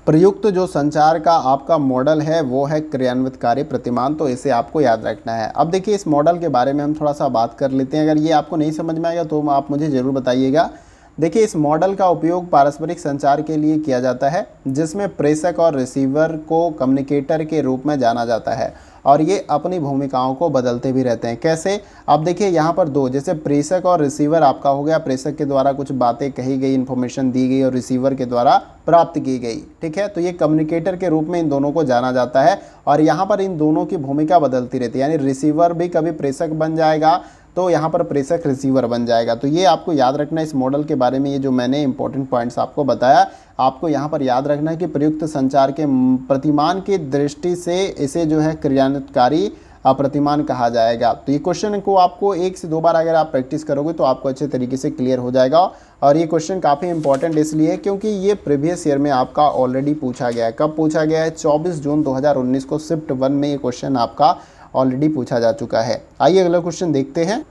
प्रयुक्त जो संचार का आपका मॉडल है वो है क्रियान्वितकारी प्रतिमान, तो इसे आपको याद रखना है। अब देखिए इस मॉडल के बारे में हम थोड़ा सा बात कर लेते हैं। अगर ये आपको नहीं समझ में आएगा तो आप मुझे ज़रूर बताइएगा। देखिए इस मॉडल का उपयोग पारस्परिक संचार के लिए किया जाता है, जिसमें प्रेषक और रिसीवर को कम्युनिकेटर के रूप में जाना जाता है और ये अपनी भूमिकाओं को बदलते भी रहते हैं। कैसे? अब देखिए यहाँ पर दो, जैसे प्रेषक और रिसीवर आपका हो गया, प्रेषक के द्वारा कुछ बातें कही गई, इन्फॉर्मेशन दी गई और रिसीवर के द्वारा प्राप्त की गई। ठीक है, तो ये कम्युनिकेटर के रूप में इन दोनों को जाना जाता है और यहाँ पर इन दोनों की भूमिका बदलती रहती है, यानी रिसीवर भी कभी प्रेषक बन जाएगा तो यहाँ पर प्रेषक रिसीवर बन जाएगा। तो ये आपको याद रखना है इस मॉडल के बारे में, ये जो मैंने इंपॉर्टेंट पॉइंट्स आपको बताया, आपको यहाँ पर याद रखना है कि प्रयुक्त संचार के प्रतिमान की दृष्टि से इसे जो है क्रियान्वितकारी प्रतिमान कहा जाएगा। तो ये क्वेश्चन को आपको 1 से 2 बार अगर आप प्रैक्टिस करोगे तो आपको अच्छे तरीके से क्लियर हो जाएगा। और ये क्वेश्चन काफ़ी इंपॉर्टेंट इसलिए क्योंकि ये प्रीवियस ईयर में आपका ऑलरेडी पूछा गया है। कब पूछा गया है? 24 जून 2019 को शिफ्ट 1 में ये क्वेश्चन आपका ऑलरेडी पूछा जा चुका है। आइए अगला क्वेश्चन देखते हैं।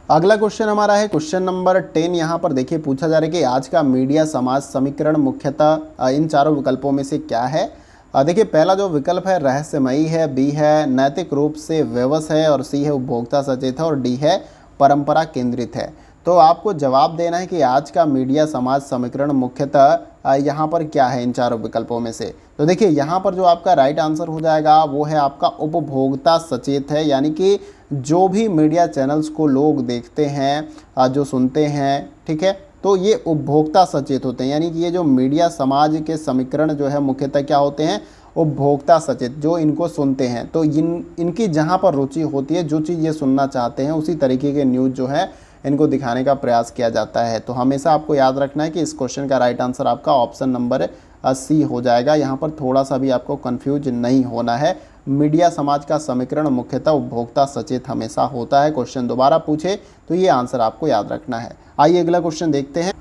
अगला क्वेश्चन हमारा है क्वेश्चन नंबर 10। यहाँ पर देखिए पूछा जा रहा है कि आज का मीडिया समाज समीकरण मुख्यतः इन चारों विकल्पों में से क्या है। देखिए पहला जो विकल्प है रहस्यमयी है, बी है नैतिक रूप से विवश है और सी है उपभोक्ता सचेत है और डी है परंपरा केंद्रित है। तो आपको जवाब देना है कि आज का मीडिया समाज समीकरण मुख्यतः यहाँ पर क्या है इन चारों विकल्पों में से। तो देखिए यहाँ पर जो आपका राइट आंसर हो जाएगा वो है आपका उपभोक्ता सचेत है, यानी कि जो भी मीडिया चैनल्स को लोग देखते हैं, जो सुनते हैं, ठीक है, तो ये उपभोक्ता सचेत होते हैं। यानी कि ये जो मीडिया समाज के समीकरण जो है मुख्यतः क्या होते हैं, उपभोक्ता सचेत, जो इनको सुनते हैं। तो इनकी जहाँ पर रुचि होती है, जो चीज़ ये सुनना चाहते हैं उसी तरीके के न्यूज़ जो है इनको दिखाने का प्रयास किया जाता है। तो हमेशा आपको याद रखना है कि इस क्वेश्चन का राइट आंसर आपका ऑप्शन नंबर सी हो जाएगा। यहाँ पर थोड़ा सा भी आपको कंफ्यूज नहीं होना है। मीडिया समाज का समीकरण मुख्यतः उपभोक्ता सचेत हमेशा होता है। क्वेश्चन दोबारा पूछे तो ये आंसर आपको याद रखना है। आइए अगला क्वेश्चन देखते हैं।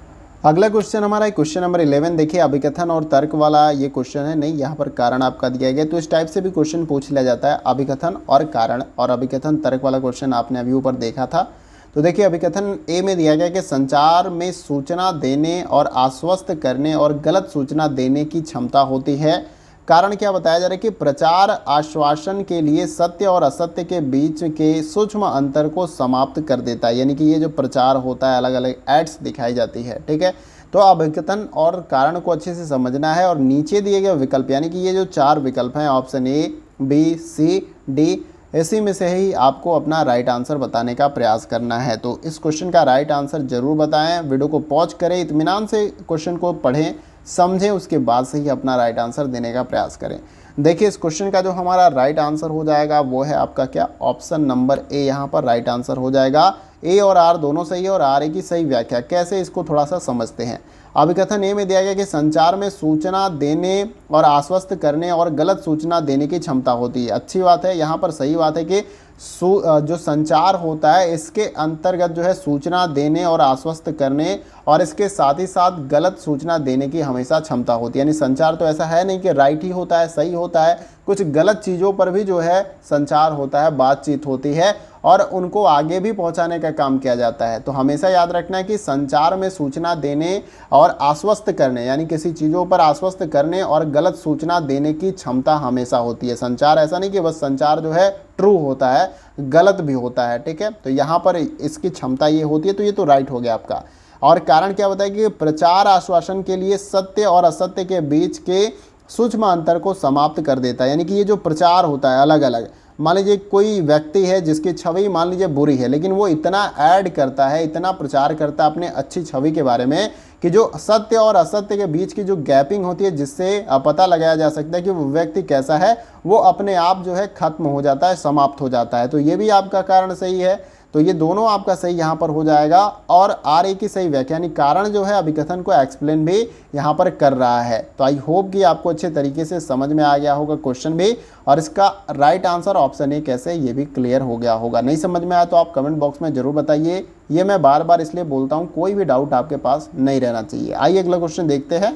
अगला क्वेश्चन हमारा क्वेश्चन नंबर 11। देखिए अभिकथन और तर्क वाला ये क्वेश्चन है, नहीं यहाँ पर कारण आपका दिया गया। तो इस टाइप से भी क्वेश्चन पूछ लिया जाता है, अभिकथन और कारण और अभिकथन तर्क वाला क्वेश्चन आपने अभी ऊपर देखा था। तो देखिए अभिकथन ए में दिया गया कि संचार में सूचना देने और आश्वस्त करने और गलत सूचना देने की क्षमता होती है। कारण क्या बताया जा रहा है कि प्रचार आश्वासन के लिए सत्य और असत्य के बीच के सूक्ष्म अंतर को समाप्त कर देता है। यानी कि ये जो प्रचार होता है, अलग अलग एड्स दिखाई जाती है, ठीक है। तो अभिकथन और कारण को अच्छे से समझना है और नीचे दिए गए विकल्प, यानी कि ये जो 4 विकल्प हैं option A, B, C, D, इसी में से ही आपको अपना राइट आंसर बताने का प्रयास करना है। तो इस क्वेश्चन का राइट आंसर जरूर बताएं, वीडियो को पॉज करें, इत्मीनान से क्वेश्चन को पढ़ें, समझें, उसके बाद से ही अपना राइट आंसर देने का प्रयास करें। देखिए इस क्वेश्चन का जो हमारा राइट आंसर हो जाएगा वो है आपका क्या, ऑप्शन नंबर ए यहाँ पर राइट आंसर हो जाएगा। ए और आर दोनों सही है और आर ए की सही व्याख्या कैसे, इसको थोड़ा सा समझते हैं। अभिकथन ए में दिया गया कि संचार में सूचना देने और आश्वस्त करने और गलत सूचना देने की क्षमता होती है। अच्छी बात है, यहाँ पर सही बात है कि जो संचार होता है इसके अंतर्गत जो है सूचना देने और आश्वस्त करने और इसके साथ ही साथ गलत सूचना देने की हमेशा क्षमता होती है। यानी संचार तो ऐसा है नहीं कि राइट ही होता है, सही होता है, कुछ गलत चीज़ों पर भी जो है संचार होता है, बातचीत होती है और उनको आगे भी पहुंचाने का काम किया जाता है। तो हमेशा याद रखना है कि संचार में सूचना देने और आश्वस्त करने, यानी किसी चीज़ों पर आश्वस्त करने और गलत सूचना देने की क्षमता हमेशा होती है। संचार ऐसा नहीं कि बस संचार जो है ट्रू होता है, गलत भी होता है, ठीक है। तो यहाँ पर इसकी क्षमता ये होती है, तो ये तो राइट हो गया आपका। और कारण क्या बताया कि प्रचार आश्वासन के लिए सत्य और असत्य के बीच के सूक्ष्म अंतर को समाप्त कर देता है। यानी कि ये जो प्रचार होता है अलग अलग, मान लीजिए कोई व्यक्ति है जिसकी छवि मान लीजिए बुरी है, लेकिन वो इतना ऐड करता है, इतना प्रचार करता है अपने अच्छी छवि के बारे में कि जो सत्य और असत्य के बीच की जो गैपिंग होती है, जिससे पता लगाया जा सकता है कि वो व्यक्ति कैसा है, वो अपने आप जो है खत्म हो जाता है, समाप्त हो जाता है। तो ये भी आपका कारण सही है, तो ये दोनों आपका सही यहाँ पर हो जाएगा। और आर ए की सही व्याख्या यानी कारण जो है अभिकथन को एक्सप्लेन भी यहाँ पर कर रहा है। तो आई होप कि आपको अच्छे तरीके से समझ में आ गया होगा क्वेश्चन भी, और इसका राइट आंसर ऑप्शन ए कैसे ये भी क्लियर हो गया होगा। नहीं समझ में आया तो आप कमेंट बॉक्स में जरूर बताइए, ये मैं बार बार इसलिए बोलता हूँ, कोई भी डाउट आपके पास नहीं रहना चाहिए। आइए अगला क्वेश्चन देखते हैं।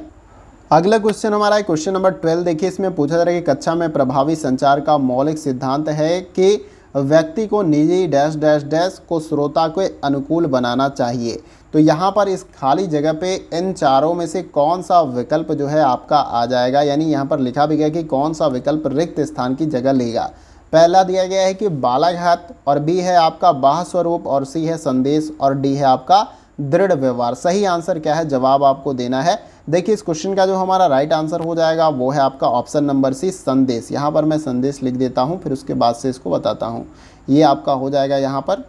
अगला क्वेश्चन हमारा है क्वेश्चन नंबर 12। देखिए इसमें पूछा जा रहा है कि कक्षा में प्रभावी संचार का मौलिक सिद्धांत है कि व्यक्ति को निजी डैश डैश डैश को श्रोता के अनुकूल बनाना चाहिए। तो यहाँ पर इस खाली जगह पे इन चारों में से कौन सा विकल्प जो है आपका आ जाएगा, यानी यहाँ पर लिखा भी गया कि कौन सा विकल्प रिक्त स्थान की जगह लेगा। पहला दिया गया है कि बालाघात, और बी है आपका बाह्य स्वरूप, और सी है संदेश, और डी है आपका दृढ़ व्यवहार। सही आंसर क्या है, जवाब आपको देना है। देखिए इस क्वेश्चन का जो हमारा राइट आंसर हो जाएगा वो है आपका ऑप्शन नंबर सी, संदेश। यहाँ पर मैं संदेश लिख देता हूँ, फिर उसके बाद से इसको बताता हूँ। ये आपका हो जाएगा यहाँ पर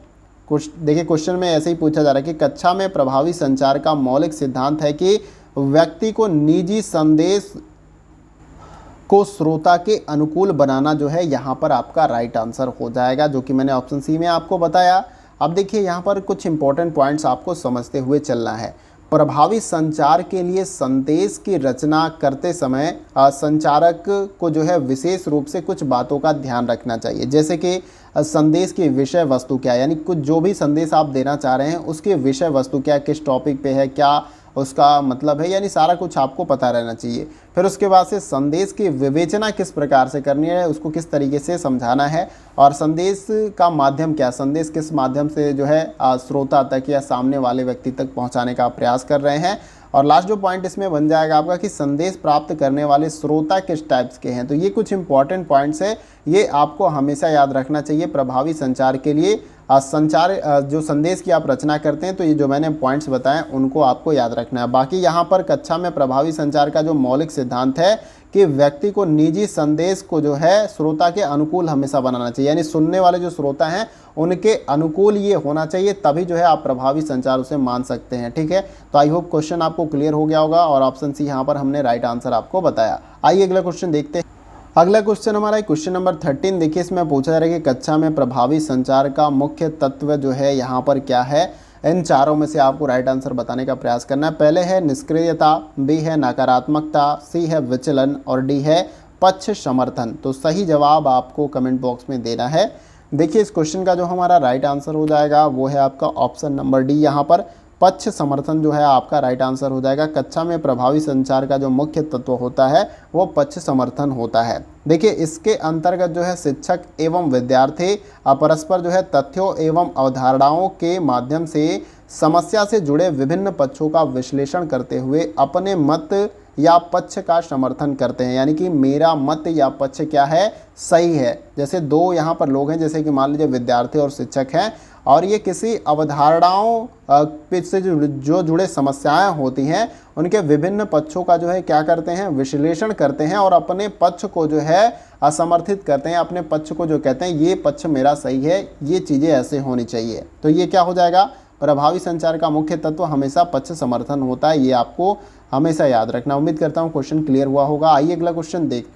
कुछ। देखिए क्वेश्चन में ऐसे ही पूछा जा रहा है कि कक्षा में प्रभावी संचार का मौलिक सिद्धांत है कि व्यक्ति को निजी संदेश को श्रोता के अनुकूल बनाना जो है यहाँ पर आपका राइट आंसर हो जाएगा, जो कि मैंने ऑप्शन सी में आपको बताया। अब देखिए यहाँ पर कुछ इंपॉर्टेंट पॉइंट्स आपको समझते हुए चलना है। प्रभावी संचार के लिए संदेश की रचना करते समय संचारक को जो है विशेष रूप से कुछ बातों का ध्यान रखना चाहिए, जैसे कि संदेश की विषय वस्तु क्या है, यानी कुछ जो भी संदेश आप देना चाह रहे हैं उसके विषय वस्तु क्या, किस टॉपिक पे है, क्या उसका मतलब है, यानी सारा कुछ आपको पता रहना चाहिए। फिर उसके बाद से संदेश की विवेचना किस प्रकार से करनी है, उसको किस तरीके से समझाना है, और संदेश का माध्यम क्या, संदेश किस माध्यम से जो है श्रोता तक या सामने वाले व्यक्ति तक पहुंचाने का प्रयास कर रहे हैं। और लास्ट जो पॉइंट इसमें बन जाएगा आपका कि संदेश प्राप्त करने वाले श्रोता किस टाइप्स के हैं। तो ये कुछ इंपॉर्टेंट पॉइंट्स है, ये आपको हमेशा याद रखना चाहिए प्रभावी संचार के लिए। संचार जो संदेश की आप रचना करते हैं, तो ये जो मैंने पॉइंट्स बताएं उनको आपको याद रखना है। बाकी यहाँ पर कक्षा में प्रभावी संचार का जो मौलिक सिद्धांत है कि व्यक्ति को निजी संदेश को जो है श्रोता के अनुकूल हमेशा बनाना चाहिए, यानी सुनने वाले जो श्रोता हैं उनके अनुकूल ये होना चाहिए, तभी जो है आप प्रभावी संचार उसे मान सकते हैं। ठीक है, तो आई होप क्वेश्चन आपको क्लियर हो गया होगा, और ऑप्शन सी यहाँ पर हमने राइट आंसर आपको बताया। आइए अगला क्वेश्चन देखते हैं। अगला क्वेश्चन हमारा क्वेश्चन नंबर 13। देखिए इसमें पूछा जा रहा है कि कक्षा में प्रभावी संचार का मुख्य तत्व जो है यहाँ पर क्या है। इन चारों में से आपको राइट आंसर बताने का प्रयास करना है। पहले है निष्क्रियता, बी है नकारात्मकता, सी है विचलन, और डी है पक्ष समर्थन। तो सही जवाब आपको कमेंट बॉक्स में देना है। देखिए इस क्वेश्चन का जो हमारा राइट आंसर हो जाएगा वो है आपका ऑप्शन नंबर डी, यहाँ पर पक्ष समर्थन जो है आपका राइट आंसर हो जाएगा। कक्षा में प्रभावी संचार का जो मुख्य तत्व होता है वो पक्ष समर्थन होता है। देखिए इसके अंतर्गत जो है शिक्षक एवं विद्यार्थी परस्पर जो है तथ्यों एवं अवधारणाओं के माध्यम से समस्या से जुड़े विभिन्न पक्षों का विश्लेषण करते हुए अपने मत या पक्ष का समर्थन करते हैं, यानी कि मेरा मत या पक्ष क्या है, सही है। जैसे दो यहाँ पर लोग हैं, जैसे कि मान लीजिए विद्यार्थी और शिक्षक हैं, और ये किसी अवधारणाओं से जो जुड़े समस्याएं होती हैं उनके विभिन्न पक्षों का जो है क्या करते हैं, विश्लेषण करते हैं और अपने पक्ष को जो है असमर्थित करते हैं, अपने पक्ष को जो कहते हैं ये पक्ष मेरा सही है, ये चीज़ें ऐसे होनी चाहिए। तो ये क्या हो जाएगा, प्रभावी संचार का मुख्य तत्व हमेशा पक्ष समर्थन होता है, ये आपको हमेशा याद रखना। उम्मीद करता हूँ क्वेश्चन क्लियर हुआ होगा। आइए अगला क्वेश्चन देख।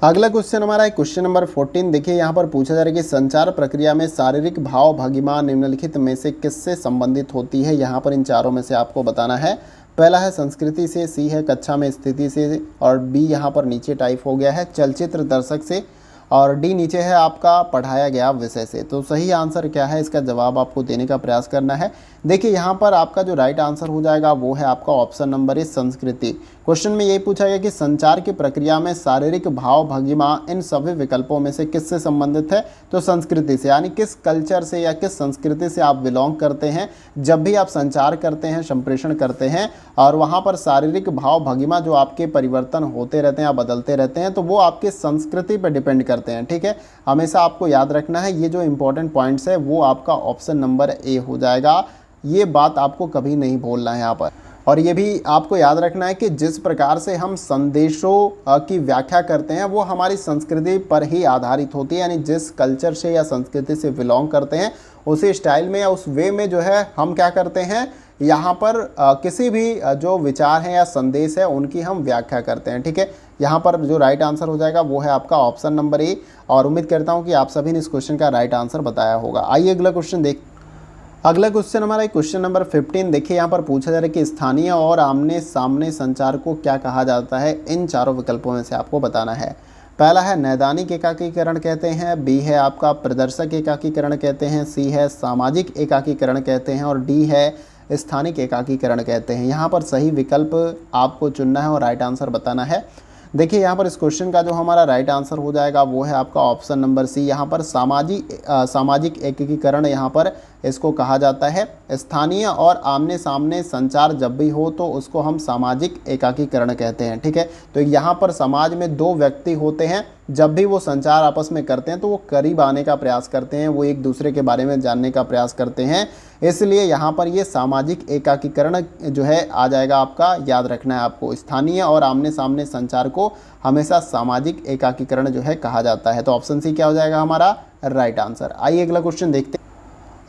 अगला क्वेश्चन हमारा है क्वेश्चन नंबर 14। देखिए यहाँ पर पूछा जा रहा है कि संचार प्रक्रिया में शारीरिक भाव भंगिमा निम्नलिखित में से किससे संबंधित होती है। यहाँ पर इन चारों में से आपको बताना है। पहला है संस्कृति से, सी है कक्षा में स्थिति से, और बी यहाँ पर नीचे टाइप हो गया है चलचित्र दर्शक से, और डी नीचे है आपका पढ़ाया गया विषय से। तो सही आंसर क्या है, इसका जवाब आपको देने का प्रयास करना है। देखिए यहाँ पर आपका जो राइट आंसर हो जाएगा वो है आपका ऑप्शन नंबर ए संस्कृति। क्वेश्चन में यही पूछा गया कि संचार की प्रक्रिया में शारीरिक भाव भंगिमा इन सभी विकल्पों में से किससे संबंधित है, तो संस्कृति से, यानी किस कल्चर से या किस संस्कृति से आप बिलोंग करते हैं। जब भी आप संचार करते हैं, संप्रेषण करते हैं और वहाँ पर शारीरिक भाव भंगिमा जो आपके परिवर्तन होते रहते हैं या बदलते रहते हैं, तो वो आपकी संस्कृति पर डिपेंड करते हैं। ठीक है, हमेशा आपको याद रखना है, ये जो इंपॉर्टेंट पॉइंट्स है वो आपका ऑप्शन नंबर ए हो जाएगा। ये बात आपको कभी नहीं भूलना है यहाँ पर। और ये भी आपको याद रखना है कि जिस प्रकार से हम संदेशों की व्याख्या करते हैं वो हमारी संस्कृति पर ही आधारित होती है, यानी जिस कल्चर से या संस्कृति से बिलोंग करते हैं उसी स्टाइल में या उस वे में जो है हम क्या करते हैं, यहाँ पर किसी भी जो विचार हैं या संदेश है उनकी हम व्याख्या करते हैं। ठीक है, यहाँ पर जो राइट आंसर हो जाएगा वो है आपका ऑप्शन नंबर ए, और उम्मीद करता हूँ कि आप सभी ने इस क्वेश्चन का राइट आंसर बताया होगा। आइए अगला क्वेश्चन देख। अगला क्वेश्चन हमारा क्वेश्चन नंबर 15। देखिए यहाँ पर पूछा जा रहा है कि स्थानीय और आमने सामने संचार को क्या कहा जाता है। इन चारों विकल्पों में से आपको बताना है। पहला है नैदानिक एकाकीकरण कहते हैं, बी है आपका प्रदर्शक एकाकीकरण कहते हैं, सी है सामाजिक एकाकीकरण कहते हैं, और डी है स्थानिक एकाकीकरण कहते हैं। यहाँ पर सही विकल्प आपको चुनना है और राइट आंसर बताना है। देखिए यहाँ पर इस क्वेश्चन का जो हमारा राइट आंसर हो जाएगा वो है आपका ऑप्शन नंबर सी। यहाँ पर सामाजिक एकीकरण यहाँ पर इसको कहा जाता है। स्थानीय और आमने सामने संचार जब भी हो तो उसको हम सामाजिक एकाकीकरण कहते हैं। ठीक है, तो यहाँ पर समाज में दो व्यक्ति होते हैं, जब भी वो संचार आपस में करते हैं तो वो करीब आने का प्रयास करते हैं, वो एक दूसरे के बारे में जानने का प्रयास करते हैं, इसलिए यहाँ पर ये सामाजिक एकाकीकरण जो है आ जाएगा आपका। याद रखना है आपको, स्थानीय और आमने सामने संचार को हमेशा सामाजिक एकाकीकरण जो है कहा जाता है। तो ऑप्शन सी क्या हो जाएगा हमारा राइट आंसर। आइए अगला क्वेश्चन देखते हैं।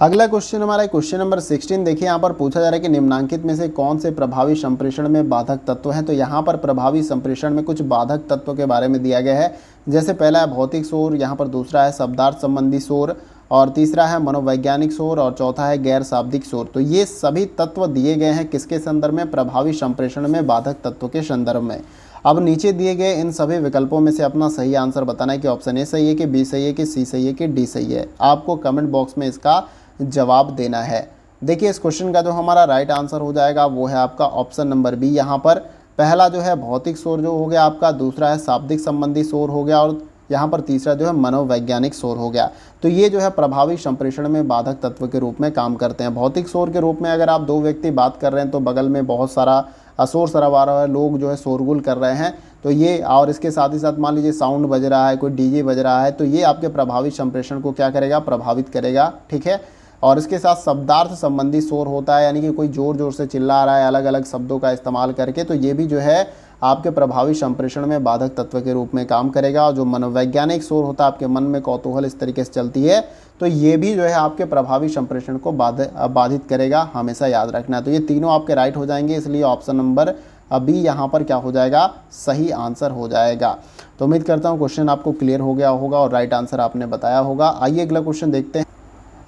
अगला क्वेश्चन हमारा क्वेश्चन नंबर 16। देखिए यहाँ पर पूछा जा रहा है कि निम्नांकित में से कौन से प्रभावी संप्रेषण में बाधक तत्व हैं। तो यहाँ पर प्रभावी संप्रेषण में कुछ बाधक तत्वों के बारे में दिया गया है। जैसे पहला है भौतिक शोर, यहाँ पर दूसरा है शब्दार्थ संबंधी शोर, और तीसरा है मनोवैज्ञानिक शोर, और चौथा है गैर शाब्दिक शोर। तो ये सभी तत्व दिए गए हैं किसके संदर्भ में, प्रभावी संप्रेषण में बाधक तत्व के संदर्भ में। अब नीचे दिए गए इन सभी विकल्पों में से अपना सही आंसर बताना है कि ऑप्शन ए सही है, कि बी सही है, कि सी सही है, कि डी सही है। आपको कमेंट बॉक्स में इसका जवाब देना है। देखिए इस क्वेश्चन का जो हमारा राइट आंसर हो जाएगा वो है आपका ऑप्शन नंबर बी। यहाँ पर पहला जो है भौतिक शोर जो हो गया आपका, दूसरा है शाब्दिक संबंधी शोर हो गया, और यहाँ पर तीसरा जो है मनोवैज्ञानिक शोर हो गया। तो ये जो है प्रभावी संप्रेषण में बाधक तत्व के रूप में काम करते हैं। भौतिक शोर के रूप में अगर आप दो व्यक्ति बात कर रहे हैं तो बगल में बहुत सारा शोर शराबा रहा है, लोग जो है शोरगुल कर रहे हैं, तो ये, और इसके साथ ही साथ मान लीजिए साउंड बज रहा है, कोई डीजे बज रहा है, तो ये आपके प्रभावी संप्रेषण को क्या करेगा, प्रभावित करेगा। ठीक है, और इसके साथ शब्दार्थ संबंधी शोर होता है, यानी कि कोई ज़ोर ज़ोर से चिल्ला रहा है अलग अलग शब्दों का इस्तेमाल करके, तो ये भी जो है आपके प्रभावी संप्रेषण में बाधक तत्व के रूप में काम करेगा। और जो मनोवैज्ञानिक शोर होता है, आपके मन में कौतूहल इस तरीके से चलती है, तो ये भी जो है आपके प्रभावी संप्रेषण को बाधित करेगा, हमेशा याद रखना है। तो ये तीनों आपके राइट हो जाएंगे, इसलिए ऑप्शन नंबर बी यहाँ पर क्या हो जाएगा, सही आंसर हो जाएगा। तो उम्मीद करता हूँ क्वेश्चन आपको क्लियर हो गया होगा और राइट आंसर आपने बताया होगा। आइए अगला क्वेश्चन देखते हैं।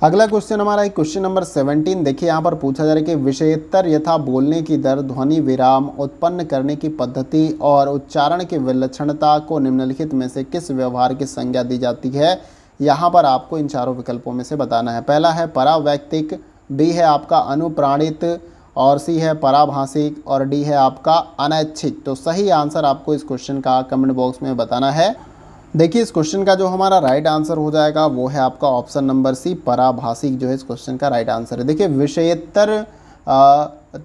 अगला क्वेश्चन हमारा क्वेश्चन नंबर 17। देखिए यहाँ पर पूछा जा रहा है कि विषयेत्तर यथा बोलने की दर, ध्वनि विराम उत्पन्न करने की पद्धति और उच्चारण की विलक्षणता को निम्नलिखित में से किस व्यवहार की संज्ञा दी जाती है। यहाँ पर आपको इन चारों विकल्पों में से बताना है। पहला है परावैक्तिक, बी है आपका अनुप्राणित, और सी है पराभाषिक, और डी है आपका अनैच्छिक। तो सही आंसर आपको इस क्वेश्चन का कमेंट बॉक्स में बताना है। देखिए इस क्वेश्चन का जो हमारा राइट आंसर हो जाएगा वो है आपका ऑप्शन नंबर सी, पराभाषिक जो है इस क्वेश्चन का राइट आंसर है। देखिए विषयेत्तर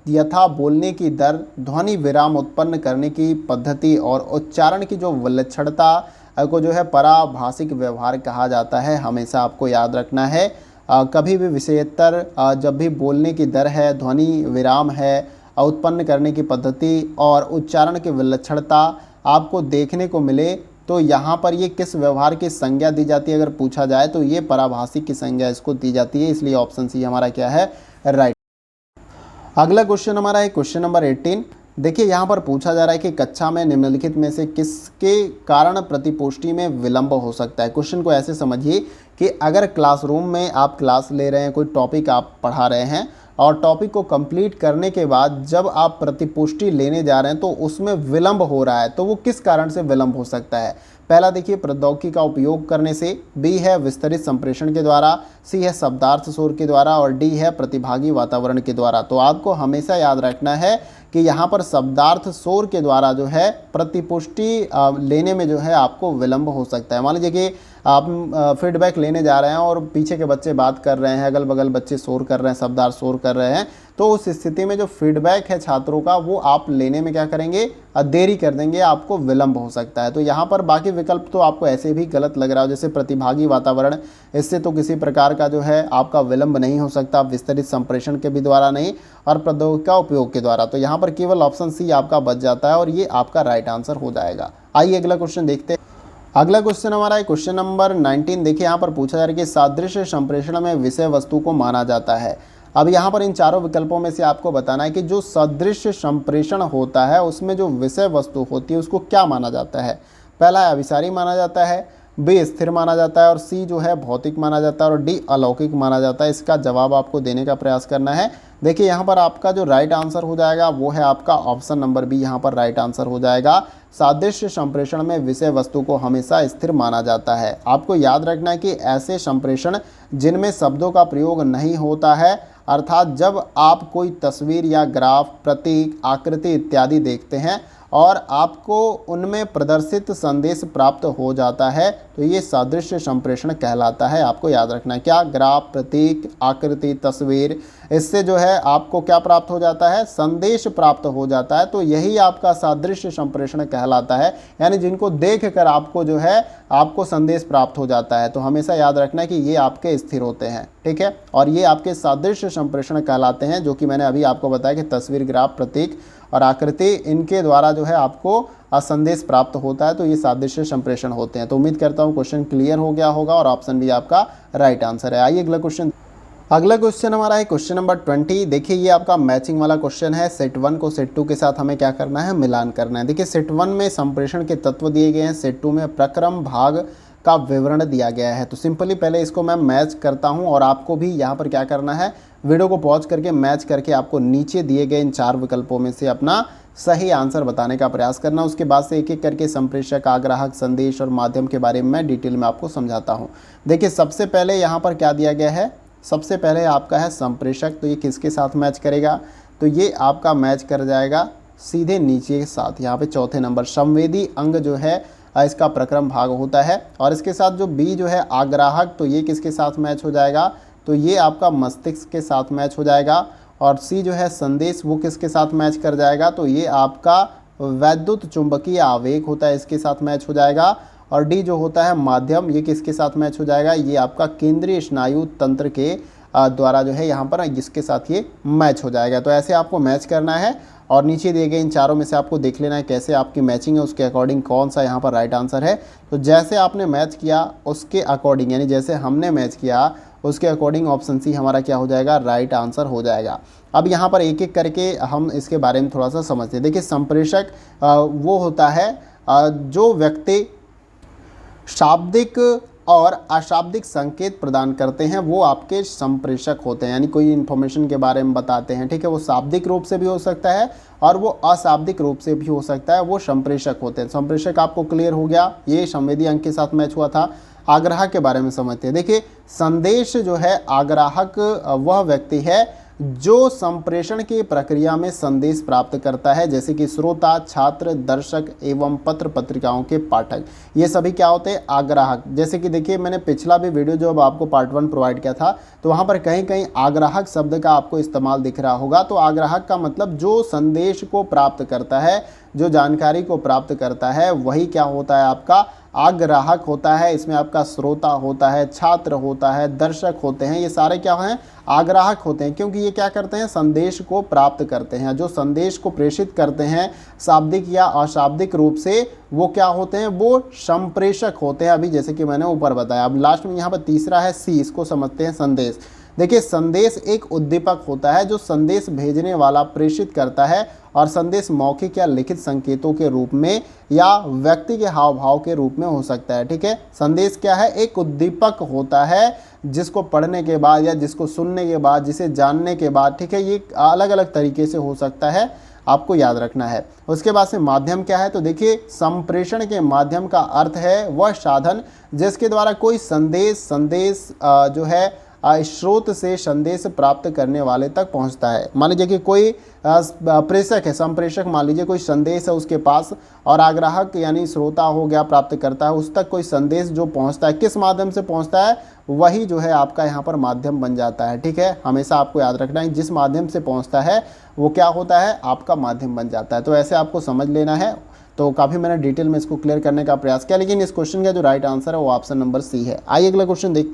यथा बोलने की दर, ध्वनि विराम उत्पन्न करने की पद्धति और उच्चारण की जो विलक्षणता को जो है पराभाषिक व्यवहार कहा जाता है, हमेशा आपको याद रखना है। कभी भी विषयेत्तर जब भी बोलने की दर है, ध्वनि विराम है, उत्पन्न करने की पद्धति और उच्चारण की विलक्षणता आपको देखने को मिले तो यहाँ पर ये किस व्यवहार की संज्ञा दी जाती है अगर पूछा जाए तो ये पराभाषी की संज्ञा इसको दी जाती है, इसलिए ऑप्शन सी हमारा क्या है, राइट। अगला क्वेश्चन हमारा है क्वेश्चन नंबर 18। देखिए यहाँ पर पूछा जा रहा है कि कक्षा में निम्नलिखित में से किसके कारण प्रतिपुष्टि में विलंब हो सकता है। क्वेश्चन को ऐसे समझिए कि अगर क्लासरूम में आप क्लास ले रहे हैं, कोई टॉपिक आप पढ़ा रहे हैं और टॉपिक को कंप्लीट करने के बाद जब आप प्रतिपुष्टि लेने जा रहे हैं तो उसमें विलंब हो रहा है, तो वो किस कारण से विलंब हो सकता है। पहला देखिए प्रौद्योगिकी का उपयोग करने से, बी है विस्तृत संप्रेषण के द्वारा, सी है शब्दार्थ शोर के द्वारा और डी है प्रतिभागी वातावरण के द्वारा। तो आपको हमेशा याद रखना है कि यहाँ पर शब्दार्थ शोर के द्वारा जो है प्रतिपुष्टि लेने में जो है आपको विलंब हो सकता है। मान लीजिए कि आप फीडबैक लेने जा रहे हैं और पीछे के बच्चे बात कर रहे हैं, अगल बगल बच्चे शोर कर रहे हैं, शब्दार्थ शोर कर रहे हैं, तो उस स्थिति में जो फीडबैक है छात्रों का वो आप लेने में क्या करेंगे, देरी कर देंगे, आपको विलंब हो सकता है। तो यहाँ पर बाकी विकल्प तो आपको ऐसे भी गलत लग रहा हो, जैसे प्रतिभागी वातावरण, इससे तो किसी प्रकार का जो है आपका विलंब नहीं हो सकता, विस्तृत संप्रेषण के भी द्वारा नहीं और प्रौद्योगिकी का उपयोग के द्वारा। तो यहाँ पर केवल ऑप्शन सी आपका बच जाता है और ये आपका राइट आंसर हो जाएगा। आइए अगला क्वेश्चन देखते हैं। अगला क्वेश्चन हमारा है क्वेश्चन नंबर 19। देखिए यहाँ पर पूछा जा रहा है कि सादृश्य संप्रेषण में विषय वस्तु को माना जाता है। अब यहाँ पर इन चारों विकल्पों में से आपको बताना है कि जो सदृश्य संप्रेषण होता है उसमें जो विषय वस्तु होती है उसको क्या माना जाता है। पहला है अभिसारी माना जाता है, बी स्थिर माना जाता है और सी जो है भौतिक माना जाता है और डी अलौकिक माना जाता है। इसका जवाब आपको देने का प्रयास करना है। देखिए यहाँ पर आपका जो राइट आंसर हो जाएगा वो है आपका ऑप्शन नंबर बी, यहाँ पर राइट आंसर हो जाएगा। सादृश्य संप्रेषण में विषय वस्तु को हमेशा स्थिर माना जाता है। आपको याद रखना है कि ऐसे संप्रेषण जिनमें शब्दों का प्रयोग नहीं होता है, अर्थात जब आप कोई तस्वीर या ग्राफ, प्रतीक, आकृति इत्यादि देखते हैं और आपको उनमें प्रदर्शित संदेश प्राप्त हो जाता है तो ये सादृश्य संप्रेषण कहलाता है। आपको याद रखना है क्या, ग्राफ, प्रतीक, आकृति, तस्वीर, इससे जो है आपको क्या प्राप्त हो जाता है, संदेश प्राप्त हो जाता है। तो यही आपका सादृश्य संप्रेषण कहलाता है, यानी जिनको देख कर आपको जो है आपको संदेश प्राप्त हो जाता है। तो हमेशा याद रखना है कि ये आपके स्थिर होते हैं, ठीक है, और ये आपके सादृश्य संप्रेषण कहलाते हैं, जो कि मैंने अभी आपको बताया कि तस्वीर, ग्राफ, प्रतीक और आकृति, इनके द्वारा जो है आपको संदेश प्राप्त होता है। तो ये सादृश्य संप्रेषण होते हैं। तो उम्मीद करता हूँ क्वेश्चन क्लियर हो गया होगा और ऑप्शन भी आपका राइट आंसर है। आइए अगला क्वेश्चन। अगला क्वेश्चन हमारा है क्वेश्चन नंबर 20। देखिए ये आपका मैचिंग वाला क्वेश्चन है। सेट 1 को सेट 2 के साथ हमें क्या करना है, मिलान करना है। देखिए सेट 1 में संप्रेषण के तत्व दिए गए हैं, सेट 2 में प्रक्रम भाग का विवरण दिया गया है। तो सिंपली पहले इसको मैं मैच करता हूं और आपको भी यहाँ पर क्या करना है, वीडियो को पॉज करके मैच करके आपको नीचे दिए गए इन 4 विकल्पों में से अपना सही आंसर बताने का प्रयास करना। उसके बाद से एक एक करके संप्रेषक, आग्राहक, संदेश और माध्यम के बारे में मैं डिटेल में आपको समझाता हूँ। देखिए सबसे पहले यहाँ पर क्या दिया गया है, सबसे पहले आपका है संप्रेषक। तो ये किसके साथ मैच करेगा, तो ये आपका मैच कर जाएगा सीधे नीचे के साथ। यहाँ पे चौथे नंबर संवेदी अंग जो है इसका प्रक्रम भाग होता है। और इसके साथ जो बी जो है आग्राहक, तो ये किसके साथ मैच हो जाएगा, तो ये आपका मस्तिष्क के साथ मैच हो जाएगा। और सी जो है संदेश, वो किसके साथ मैच कर जाएगा, तो ये आपका वैद्युत चुंबकीय आवेग होता है, इसके साथ मैच हो जाएगा। और डी जो होता है माध्यम, ये किसके साथ मैच हो जाएगा, ये आपका केंद्रीय स्नायु तंत्र के द्वारा जो है यहाँ पर जिसके साथ ये मैच हो जाएगा। तो ऐसे आपको मैच करना है और नीचे दिए गए इन चारों में से आपको देख लेना है कैसे आपकी मैचिंग है, उसके अकॉर्डिंग कौन सा यहाँ पर राइट आंसर है। तो जैसे आपने मैच किया उसके अकॉर्डिंग, यानी जैसे हमने मैच किया उसके अकॉर्डिंग ऑप्शन सी हमारा क्या हो जाएगा, राइट आंसर हो जाएगा। अब यहाँ पर एक एक करके हम इसके बारे में थोड़ा सा समझते हैं। देखिए संप्रेषक वो होता है जो व्यक्ति शाब्दिक और अशाब्दिक संकेत प्रदान करते हैं, वो आपके संप्रेषक होते हैं। यानी कोई इन्फॉर्मेशन के बारे में बताते हैं, ठीक है, वो शाब्दिक रूप से भी हो सकता है और वो अशाब्दिक रूप से भी हो सकता है, वो संप्रेषक होते हैं। संप्रेषक आपको क्लियर हो गया, ये संवेदी अंग के साथ मैच हुआ था। आग्राहक के बारे में समझते हैं। देखिए संदेश जो है, आग्राहक वह व्यक्ति है जो संप्रेषण की प्रक्रिया में संदेश प्राप्त करता है, जैसे कि श्रोता, छात्र, दर्शक एवं पत्र पत्रिकाओं के पाठक, ये सभी क्या होते हैं, आग्राहक। जैसे कि देखिए मैंने पिछला भी वीडियो जो अब आपको पार्ट 1 प्रोवाइड किया था, तो वहाँ पर कहीं कहीं आग्राहक शब्द का आपको इस्तेमाल दिख रहा होगा। तो आग्राहक का मतलब जो संदेश को प्राप्त करता है, जो जानकारी को प्राप्त करता है, वही क्या होता है, आपका आग्राहक होता है, इसमें आपका श्रोता होता है, छात्र होता है, दर्शक होते हैं, ये सारे क्या हैं, आग्राहक होते हैं, क्योंकि ये क्या करते हैं, संदेश को प्राप्त करते हैं। जो संदेश को प्रेषित करते हैं शाब्दिक या अशाब्दिक रूप से, वो क्या होते हैं, वो संप्रेषक होते हैं। अभी जैसे कि मैंने ऊपर बताया। अब लास्ट में यहाँ पर तीसरा है सी, इसको समझते हैं संदेश। देखिए, संदेश एक उद्दीपक होता है जो संदेश भेजने वाला प्रेषित करता है, और संदेश मौखिक या लिखित संकेतों के रूप में या व्यक्ति के हाव भाव के रूप में हो सकता है। ठीक है, संदेश क्या है, एक उद्दीपक होता है जिसको पढ़ने के बाद या जिसको सुनने के बाद, जिसे जानने के बाद, ठीक है, ये अलग अलग तरीके से हो सकता है, आपको याद रखना है। उसके बाद से माध्यम क्या है, तो देखिए संप्रेषण के माध्यम का अर्थ है वह साधन जिसके द्वारा कोई संदेश जो है स्रोत से संदेश प्राप्त करने वाले तक पहुंचता है। मान लीजिए कि कोई प्रेषक है, संप्रेषक, मान लीजिए कोई संदेश है उसके पास, और आग्राहक यानी श्रोता हो गया, प्राप्त करता है, उस तक कोई संदेश जो पहुंचता है, किस माध्यम से पहुंचता है, वही जो है आपका यहाँ पर माध्यम बन जाता है। ठीक है, हमेशा आपको याद रखना है, जिस माध्यम से पहुँचता है वो क्या होता है, आपका माध्यम बन जाता है। तो ऐसे आपको समझ लेना है। तो काफ़ी मैंने डिटेल में इसको क्लियर करने का प्रयास किया, लेकिन इस क्वेश्चन का जो राइट आंसर है वो ऑप्शन नंबर सी है। आइए अगला क्वेश्चन देख।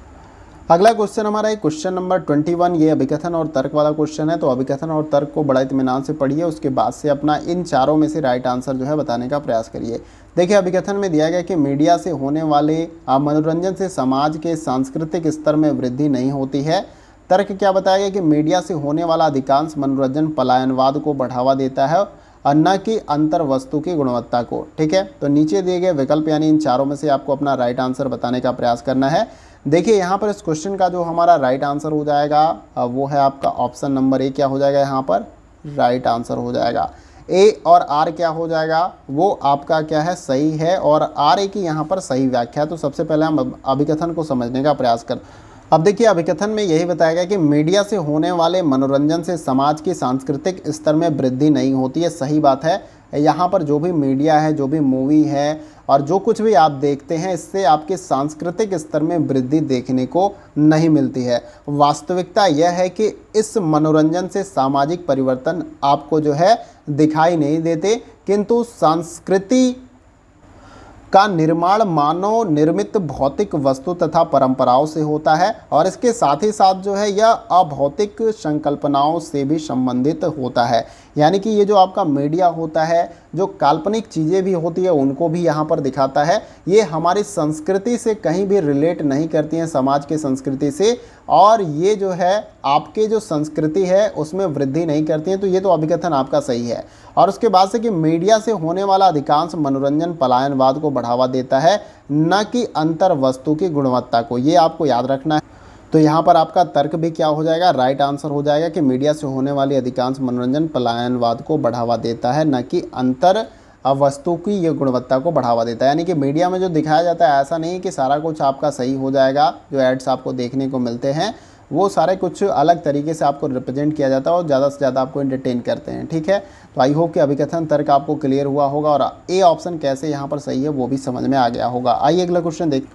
अगला क्वेश्चन हमारा है क्वेश्चन नंबर 21। ये अभिकथन और तर्क वाला क्वेश्चन है। तो अभिकथन और तर्क को बड़ा इत्मीनान से पढ़िए, उसके बाद से अपना इन चारों में से राइट आंसर जो है बताने का प्रयास करिए। देखिए, अभिकथन में दिया गया कि मीडिया से होने वाले मनोरंजन से समाज के सांस्कृतिक स्तर में वृद्धि नहीं होती है। तर्क क्या बताया गया कि मीडिया से होने वाला अधिकांश मनोरंजन पलायनवाद को बढ़ावा देता है और न कि अंतर वस्तु की गुणवत्ता को। ठीक है, तो नीचे दिए गए विकल्प यानी इन चारों में से आपको अपना राइट आंसर बताने का प्रयास करना है। देखिए, यहाँ पर इस क्वेश्चन का जो हमारा राइट आंसर हो जाएगा वो है आपका ऑप्शन नंबर ए। क्या हो जाएगा, यहाँ पर राइट आंसर हो जाएगा ए, और आर क्या हो जाएगा, वो आपका क्या है, सही है, और आर ए की यहाँ पर सही व्याख्या। तो सबसे पहले हम अभिकथन को समझने का प्रयास करते हैं। अब देखिए, अभिकथन में यही बताया गया कि मीडिया से होने वाले मनोरंजन से समाज की सांस्कृतिक स्तर में वृद्धि नहीं होती है। सही बात है। यहाँ पर जो भी मीडिया है, जो भी मूवी है और जो कुछ भी आप देखते हैं, इससे आपके सांस्कृतिक स्तर में वृद्धि देखने को नहीं मिलती है। वास्तविकता यह है कि इस मनोरंजन से सामाजिक परिवर्तन आपको जो है दिखाई नहीं देते, किंतु संस्कृति का निर्माण मानव निर्मित भौतिक वस्तु तथा परंपराओं से होता है, और इसके साथ ही साथ जो है यह अभौतिक संकल्पनाओं से भी संबंधित होता है। यानी कि ये जो आपका मीडिया होता है, जो काल्पनिक चीज़ें भी होती है उनको भी यहाँ पर दिखाता है। ये हमारी संस्कृति से कहीं भी रिलेट नहीं करती हैं, समाज के संस्कृति से, और ये जो है आपके जो संस्कृति है उसमें वृद्धि नहीं करती हैं। तो ये तो अभिकथन आपका सही है। और उसके बाद से कि मीडिया से होने वाला अधिकांश मनोरंजन पलायनवाद को बढ़ावा देता है, न कि अंतर वस्तु की गुणवत्ता को। ये आपको याद रखना है। तो यहाँ पर आपका तर्क भी क्या हो जाएगा, राइट आंसर हो जाएगा कि मीडिया से होने वाली अधिकांश मनोरंजन पलायनवाद को बढ़ावा देता है, न कि अंतर वस्तु की ये गुणवत्ता को बढ़ावा देता है। यानी कि मीडिया में जो दिखाया जाता है, ऐसा नहीं कि सारा कुछ आपका सही हो जाएगा। जो एड्स आपको देखने को मिलते हैं वो सारे कुछ अलग तरीके से आपको रिप्रेजेंट किया जाता है और ज़्यादा से ज़्यादा आपको एंटरटेन करते हैं। ठीक है, तो आई होप कि अभिकथन तर्क आपको क्लियर हुआ होगा और ए ऑप्शन कैसे यहाँ पर सही है वो भी समझ में आ गया होगा। आइए अगला क्वेश्चन देख।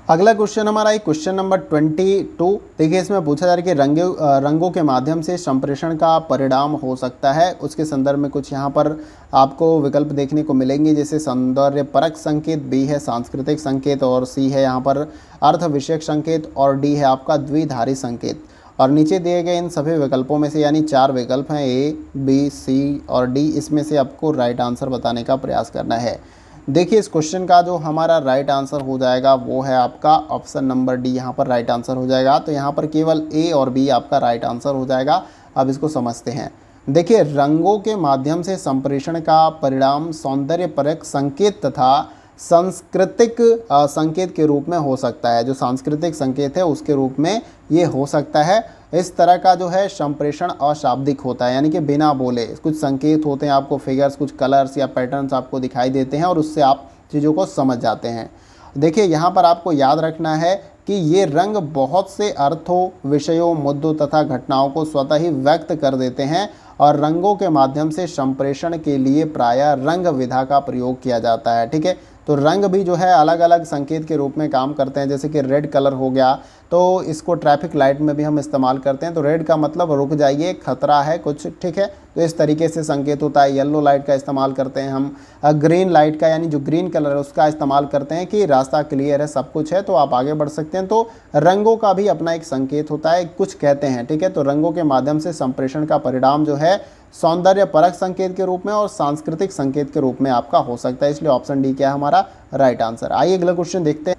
अगला क्वेश्चन हमारा एक क्वेश्चन नंबर 22। देखिए, इसमें पूछा जा रहा है कि रंगों के माध्यम से संप्रेषण का परिणाम हो सकता है। उसके संदर्भ में कुछ यहाँ पर आपको विकल्प देखने को मिलेंगे, जैसे सौंदर्यपरक संकेत, बी है सांस्कृतिक संकेत, और सी है यहाँ पर अर्थ विषयक संकेत, और डी है आपका द्विधारी संकेत। और नीचे दिए गए इन सभी विकल्पों में से, यानी 4 विकल्प हैं, ए, बी, सी और डी, इसमें से आपको राइट आंसर बताने का प्रयास करना है। देखिए, इस क्वेश्चन का जो हमारा राइट आंसर हो जाएगा वो है आपका ऑप्शन नंबर डी, यहाँ पर राइट आंसर हो जाएगा। तो यहाँ पर केवल ए और बी आपका राइट आंसर हो जाएगा। अब इसको समझते हैं। देखिए, रंगों के माध्यम से संप्रेषण का परिणाम सौंदर्यपरक संकेत तथा सांस्कृतिक संकेत के रूप में हो सकता है। जो सांस्कृतिक संकेत है उसके रूप में ये हो सकता है। इस तरह का जो है संप्रेषण अशाब्दिक होता है, यानी कि बिना बोले कुछ संकेत होते हैं, आपको फिगर्स, कुछ कलर्स या पैटर्न्स आपको दिखाई देते हैं और उससे आप चीज़ों को समझ जाते हैं। देखिए, यहाँ पर आपको याद रखना है कि ये रंग बहुत से अर्थों, विषयों, मुद्दों तथा घटनाओं को स्वतः ही व्यक्त कर देते हैं, और रंगों के माध्यम से संप्रेषण के लिए प्रायः रंग विधा का प्रयोग किया जाता है। ठीक है, तो रंग भी जो है अलग अलग संकेत के रूप में काम करते हैं। जैसे कि रेड कलर हो गया, तो इसको ट्रैफिक लाइट में भी हम इस्तेमाल करते हैं। तो रेड का मतलब रुक जाइए, खतरा है कुछ। ठीक है, तो इस तरीके से संकेत होता है। येलो लाइट का इस्तेमाल करते हैं हम, ग्रीन लाइट का यानी जो ग्रीन कलर है उसका इस्तेमाल करते हैं कि रास्ता क्लियर है, सब कुछ है तो आप आगे बढ़ सकते हैं। तो रंगों का भी अपना एक संकेत होता है, कुछ कहते हैं, ठीक है। तो रंगों के माध्यम से संप्रेषण का परिणाम जो है सौंदर्य परक संकेत के रूप में और सांस्कृतिक संकेत के रूप में आपका हो सकता है, इसलिए ऑप्शन डी क्या है हमारा राइट आंसर। आइए अगला क्वेश्चन देखते हैं।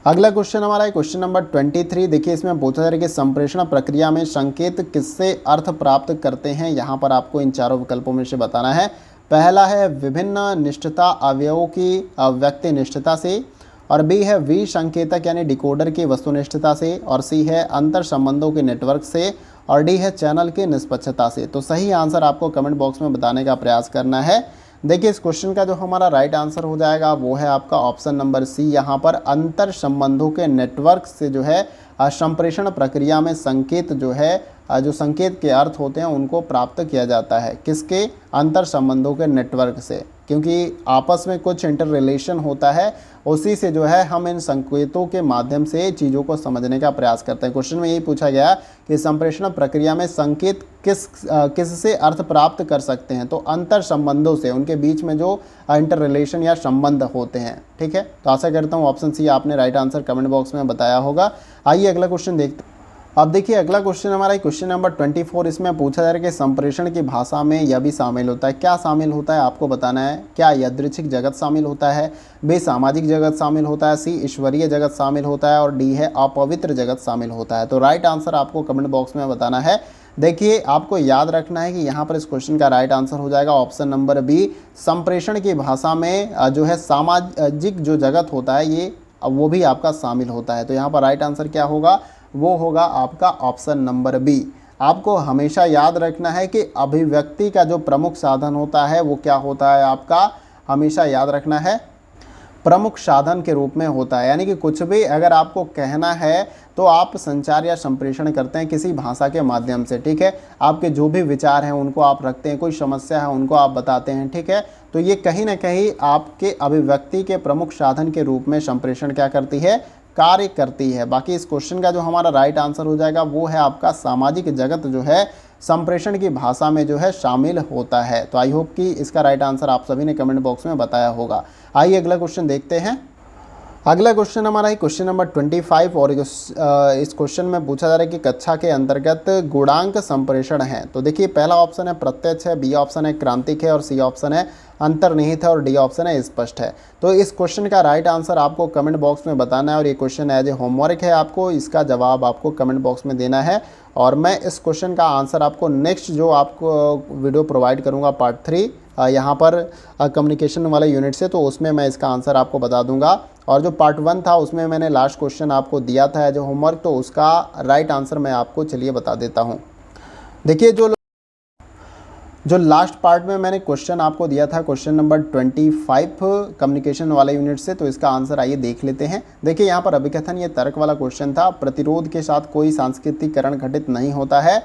अगला क्वेश्चन हमारा है क्वेश्चन नंबर 23। देखिए इसमें पूछा जा रहा है कि संप्रेषण प्रक्रिया में संकेत किससे अर्थ प्राप्त करते हैं। यहाँ पर आपको इन चारों विकल्पों में से बताना है। पहला है विभिन्न निष्ठता अवयवों की व्यक्ति निष्ठता से, और बी है वी संकेतक यानी डिकोडर की वस्तुनिष्ठता से, और सी है अंतर संबंधों के नेटवर्क से, और डी है चैनल की निष्पक्षता से। तो सही आंसर आपको कमेंट बॉक्स में बताने का प्रयास करना है। देखिए इस क्वेश्चन का जो हमारा राइट आंसर हो जाएगा वो है आपका ऑप्शन नंबर सी। यहाँ पर अंतर संबंधों के नेटवर्क से जो है संप्रेषण प्रक्रिया में संकेत जो है जो संकेत के अर्थ होते हैं उनको प्राप्त किया जाता है। किसके? अंतर संबंधों के नेटवर्क से, क्योंकि आपस में कुछ इंटर रिलेशन होता है, उसी से जो है हम इन संकेतों के माध्यम से चीज़ों को समझने का प्रयास करते हैं। क्वेश्चन में यही पूछा गया कि संप्रेषण प्रक्रिया में संकेत किससे अर्थ प्राप्त कर सकते हैं, तो अंतर संबंधों से, उनके बीच में जो इंटर रिलेशन या संबंध होते हैं, ठीक है। तो आशा करता हूँ ऑप्शन सी आपने राइट आंसर कमेंट बॉक्स में बताया होगा। आइए अगला क्वेश्चन देखते हैं। अब देखिए अगला क्वेश्चन हमारा क्वेश्चन नंबर 24। इसमें पूछा जा रहा है कि संप्रेषण की भाषा में यह भी शामिल होता है। क्या शामिल होता है आपको बताना है। क्या यादृच्छिक जगत शामिल होता है, बी सामाजिक जगत शामिल होता है, सी ईश्वरीय जगत शामिल होता है, और डी है अपवित्र जगत शामिल होता है। तो राइट आंसर आपको कमेंट बॉक्स में बताना है। देखिए आपको याद रखना है कि यहाँ पर इस क्वेश्चन का राइट आंसर हो जाएगा ऑप्शन नंबर बी। संप्रेषण की भाषा में जो है सामाजिक जो जगत होता है ये वो भी आपका शामिल होता है। तो यहाँ पर राइट आंसर क्या होगा, वो होगा आपका ऑप्शन नंबर बी। आपको हमेशा याद रखना है कि अभिव्यक्ति का जो प्रमुख साधन होता है वो क्या होता है आपका, हमेशा याद रखना है प्रमुख साधन के रूप में होता है। यानी कि कुछ भी अगर आपको कहना है तो आप संचार या संप्रेषण करते हैं किसी भाषा के माध्यम से, ठीक है। आपके जो भी विचार हैं उनको आप रखते हैं, कोई समस्या है उनको आप बताते हैं, ठीक है। तो ये कहीं ना कहीं आपके अभिव्यक्ति के प्रमुख साधन के रूप में संप्रेषण क्या करती है, कार्य करती है। बाकी इस क्वेश्चन का जो हमारा राइट आंसर हो जाएगा वो है आपका सामाजिक जगत जो है संप्रेषण की भाषा में जो है शामिल होता है। तो आई होप कि इसका राइट आंसर आप सभी ने कमेंट बॉक्स में बताया होगा। आइए अगला क्वेश्चन देखते हैं। अगला क्वेश्चन हमारा है क्वेश्चन नंबर 25, और इस क्वेश्चन में पूछा जा रहा है कि कक्षा के अंतर्गत गुणांक संप्रेषण है। तो देखिए पहला ऑप्शन है प्रत्यक्ष है, बी ऑप्शन है क्रांतिक है, और सी ऑप्शन है अंतर्निहित है, और डी ऑप्शन है स्पष्ट है। तो इस क्वेश्चन का राइट आंसर आपको कमेंट बॉक्स में बताना है, और ये क्वेश्चन एज ए होमवर्क है, आपको इसका जवाब आपको कमेंट बॉक्स में देना है। और मैं इस क्वेश्चन का आंसर आपको नेक्स्ट जो आपको वीडियो प्रोवाइड करूँगा पार्ट 3 यहाँ पर कम्युनिकेशन वाला यूनिट से, तो उसमें मैं इसका आंसर आपको बता दूंगा। और जो पार्ट 1 था उसमें मैंने लास्ट क्वेश्चन आपको दिया था एज ए होमवर्क, तो उसका राइट आंसर मैं आपको चलिए बता देता हूँ। देखिए जो लास्ट पार्ट में मैंने क्वेश्चन आपको दिया था क्वेश्चन नंबर 25 कम्युनिकेशन वाला यूनिट से, तो इसका आंसर आइए देख लेते हैं। देखिए यहाँ पर अभिकथन ये तर्क वाला क्वेश्चन था। प्रतिरोध के साथ कोई सांस्कृतिकरण घटित नहीं होता है।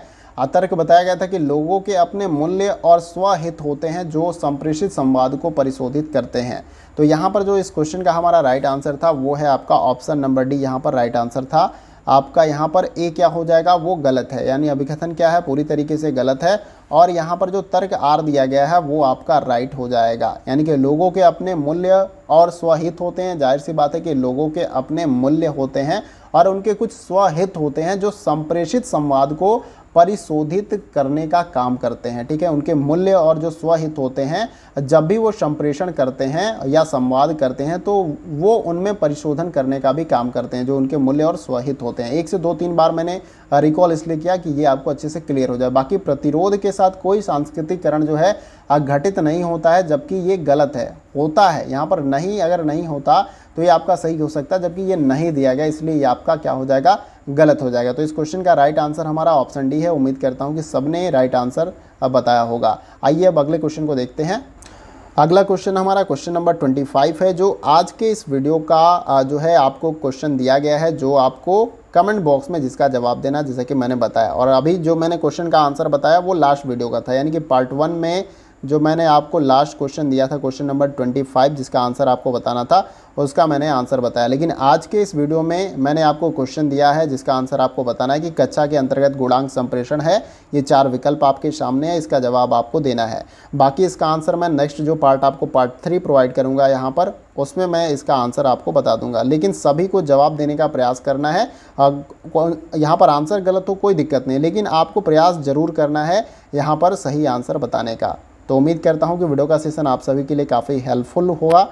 तर्क बताया गया था कि लोगों के अपने मूल्य और स्वहित होते हैं जो संप्रेषित संवाद को परिशोधित करते हैं। तो यहाँ पर जो इस क्वेश्चन का हमारा राइट आंसर था वो है आपका ऑप्शन नंबर डी, यहाँ पर राइट आंसर था आपका। यहाँ पर ए क्या हो जाएगा, वो गलत है, यानी अभिकथन क्या है, पूरी तरीके से गलत है। और यहाँ पर जो तर्क आर दिया गया है वो आपका राइट हो जाएगा, यानी कि लोगों के अपने मूल्य और स्वहित होते हैं। जाहिर सी बात है कि लोगों के अपने मूल्य होते हैं और उनके कुछ स्वहित होते हैं जो संप्रेषित संवाद को परिशोधित करने का काम करते हैं, ठीक है। उनके मूल्य और जो स्वहित होते हैं जब भी वो संप्रेषण करते हैं या संवाद करते हैं तो वो उनमें परिशोधन करने का भी काम करते हैं, जो उनके मूल्य और स्वहित होते हैं। 1 से 2-3 बार मैंने रिकॉल इसलिए किया कि ये आपको अच्छे से क्लियर हो जाए। बाकी प्रतिरोध के साथ कोई सांस्कृतिकरण जो है घटित नहीं होता है, जबकि ये गलत है, होता है। यहाँ पर नहीं, अगर नहीं होता तो ये आपका सही हो सकता है, जबकि ये नहीं दिया गया इसलिए ये आपका क्या हो जाएगा, गलत हो जाएगा। तो इस क्वेश्चन का राइट आंसर हमारा ऑप्शन डी है। उम्मीद करता हूँ कि सबने राइट आंसर बताया होगा। आइए अब अगले क्वेश्चन को देखते हैं। अगला क्वेश्चन हमारा क्वेश्चन नंबर 25 है, जो आज के इस वीडियो का जो है आपको क्वेश्चन दिया गया है, जो आपको कमेंट बॉक्स में जिसका जवाब देना, जैसे कि मैंने बताया। और अभी जो मैंने क्वेश्चन का आंसर बताया वो लास्ट वीडियो का था, यानी कि पार्ट 1 में जो मैंने आपको लास्ट क्वेश्चन दिया था, क्वेश्चन नंबर 25, जिसका आंसर आपको बताना था, उसका मैंने आंसर बताया। लेकिन आज के इस वीडियो में मैंने आपको क्वेश्चन दिया है जिसका आंसर आपको बताना है कि कक्षा के अंतर्गत गुणांक संप्रेषण है। ये 4 विकल्प आपके सामने है, इसका जवाब आपको देना है। बाकी इसका आंसर मैं नेक्स्ट जो पार्ट आपको पार्ट 3 प्रोवाइड करूंगा यहाँ पर, उसमें मैं इसका आंसर आपको बता दूंगा। लेकिन सभी को जवाब देने का प्रयास करना है। यहाँ पर आंसर गलत हो कोई दिक्कत नहीं, लेकिन आपको प्रयास जरूर करना है यहाँ पर सही आंसर बताने का। तो उम्मीद करता हूँ कि वीडियो का सेशन आप सभी के लिए काफ़ी हेल्पफुल होगा।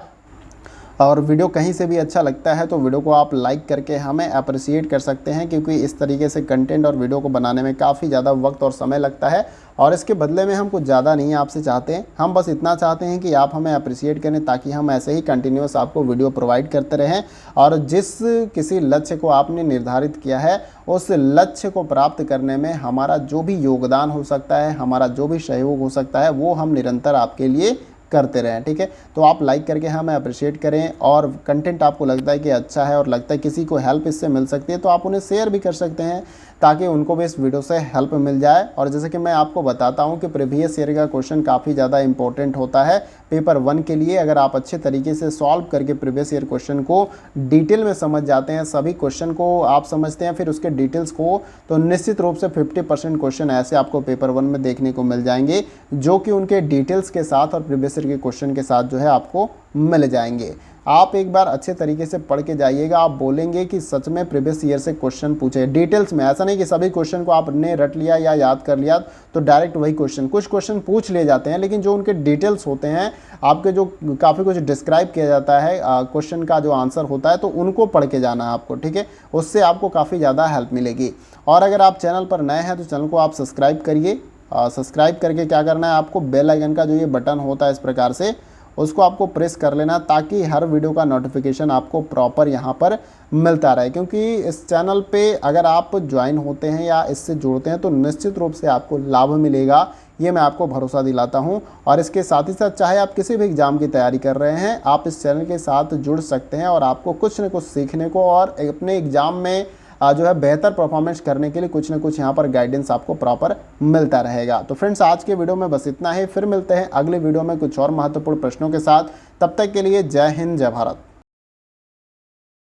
और वीडियो कहीं से भी अच्छा लगता है तो वीडियो को आप लाइक करके हमें अप्रिशिएट कर सकते हैं, क्योंकि इस तरीके से कंटेंट और वीडियो को बनाने में काफ़ी ज़्यादा वक्त और समय लगता है। और इसके बदले में हम कुछ ज़्यादा नहीं आपसे चाहते हैं, हम बस इतना चाहते हैं कि आप हमें अप्रिशिएट करें, ताकि हम ऐसे ही कंटिन्यूस आपको वीडियो प्रोवाइड करते रहें। और जिस किसी लक्ष्य को आपने निर्धारित किया है, उस लक्ष्य को प्राप्त करने में हमारा जो भी योगदान हो सकता है, हमारा जो भी सहयोग हो सकता है, वो हम निरंतर आपके लिए करते रहें। ठीक है, तो आप लाइक करके हमें अप्रिशिएट करें। और कंटेंट आपको लगता है कि अच्छा है और लगता है किसी को हेल्प इससे मिल सकती है, तो आप उन्हें शेयर भी कर सकते हैं, ताकि उनको भी इस वीडियो से हेल्प मिल जाए। और जैसे कि मैं आपको बताता हूं कि प्रीवियस ईयर का क्वेश्चन काफ़ी ज़्यादा इंपॉर्टेंट होता है पेपर 1 के लिए। अगर आप अच्छे तरीके से सॉल्व करके प्रीवियस ईयर क्वेश्चन को डिटेल में समझ जाते हैं, सभी क्वेश्चन को आप समझते हैं, फिर उसके डिटेल्स को, तो निश्चित रूप से 50% क्वेश्चन ऐसे आपको पेपर 1 में देखने को मिल जाएंगे, जो कि उनके डिटेल्स के साथ और प्रीवियस ईयर के क्वेश्चन के साथ जो है आपको मिल जाएंगे। आप एक बार अच्छे तरीके से पढ़ के जाइएगा, आप बोलेंगे कि सच में प्रीवियस ईयर से क्वेश्चन पूछे डिटेल्स में। ऐसा नहीं कि सभी क्वेश्चन को आपने रट लिया या याद कर लिया तो डायरेक्ट वही क्वेश्चन, कुछ क्वेश्चन पूछ लिए जाते हैं, लेकिन जो उनके डिटेल्स होते हैं, आपके जो काफ़ी कुछ डिस्क्राइब किया जाता है क्वेश्चन का जो आंसर होता है, तो उनको पढ़ के जाना है आपको। ठीक है, उससे आपको काफ़ी ज़्यादा हेल्प मिलेगी। और अगर आप चैनल पर नए हैं तो चैनल को आप सब्सक्राइब करिए। सब्सक्राइब करके क्या करना है, आपको बेल आइकन का जो ये बटन होता है इस प्रकार से, उसको आपको प्रेस कर लेना, ताकि हर वीडियो का नोटिफिकेशन आपको प्रॉपर यहाँ पर मिलता रहे। क्योंकि इस चैनल पे अगर आप ज्वाइन होते हैं या इससे जुड़ते हैं तो निश्चित रूप से आपको लाभ मिलेगा, ये मैं आपको भरोसा दिलाता हूँ। और इसके साथ ही साथ चाहे आप किसी भी एग्ज़ाम की तैयारी कर रहे हैं, आप इस चैनल के साथ जुड़ सकते हैं और आपको कुछ न कुछ सीखने को और अपने एग्ज़ाम में जो है बेहतर परफॉर्मेंस करने के लिए कुछ ना कुछ यहाँ पर गाइडेंस आपको प्रॉपर मिलता रहेगा। तो फ्रेंड्स, आज के वीडियो में बस इतना ही, फिर मिलते हैं अगले वीडियो में कुछ और महत्वपूर्ण प्रश्नों के साथ। तब तक के लिए जय हिंद, जय भारत।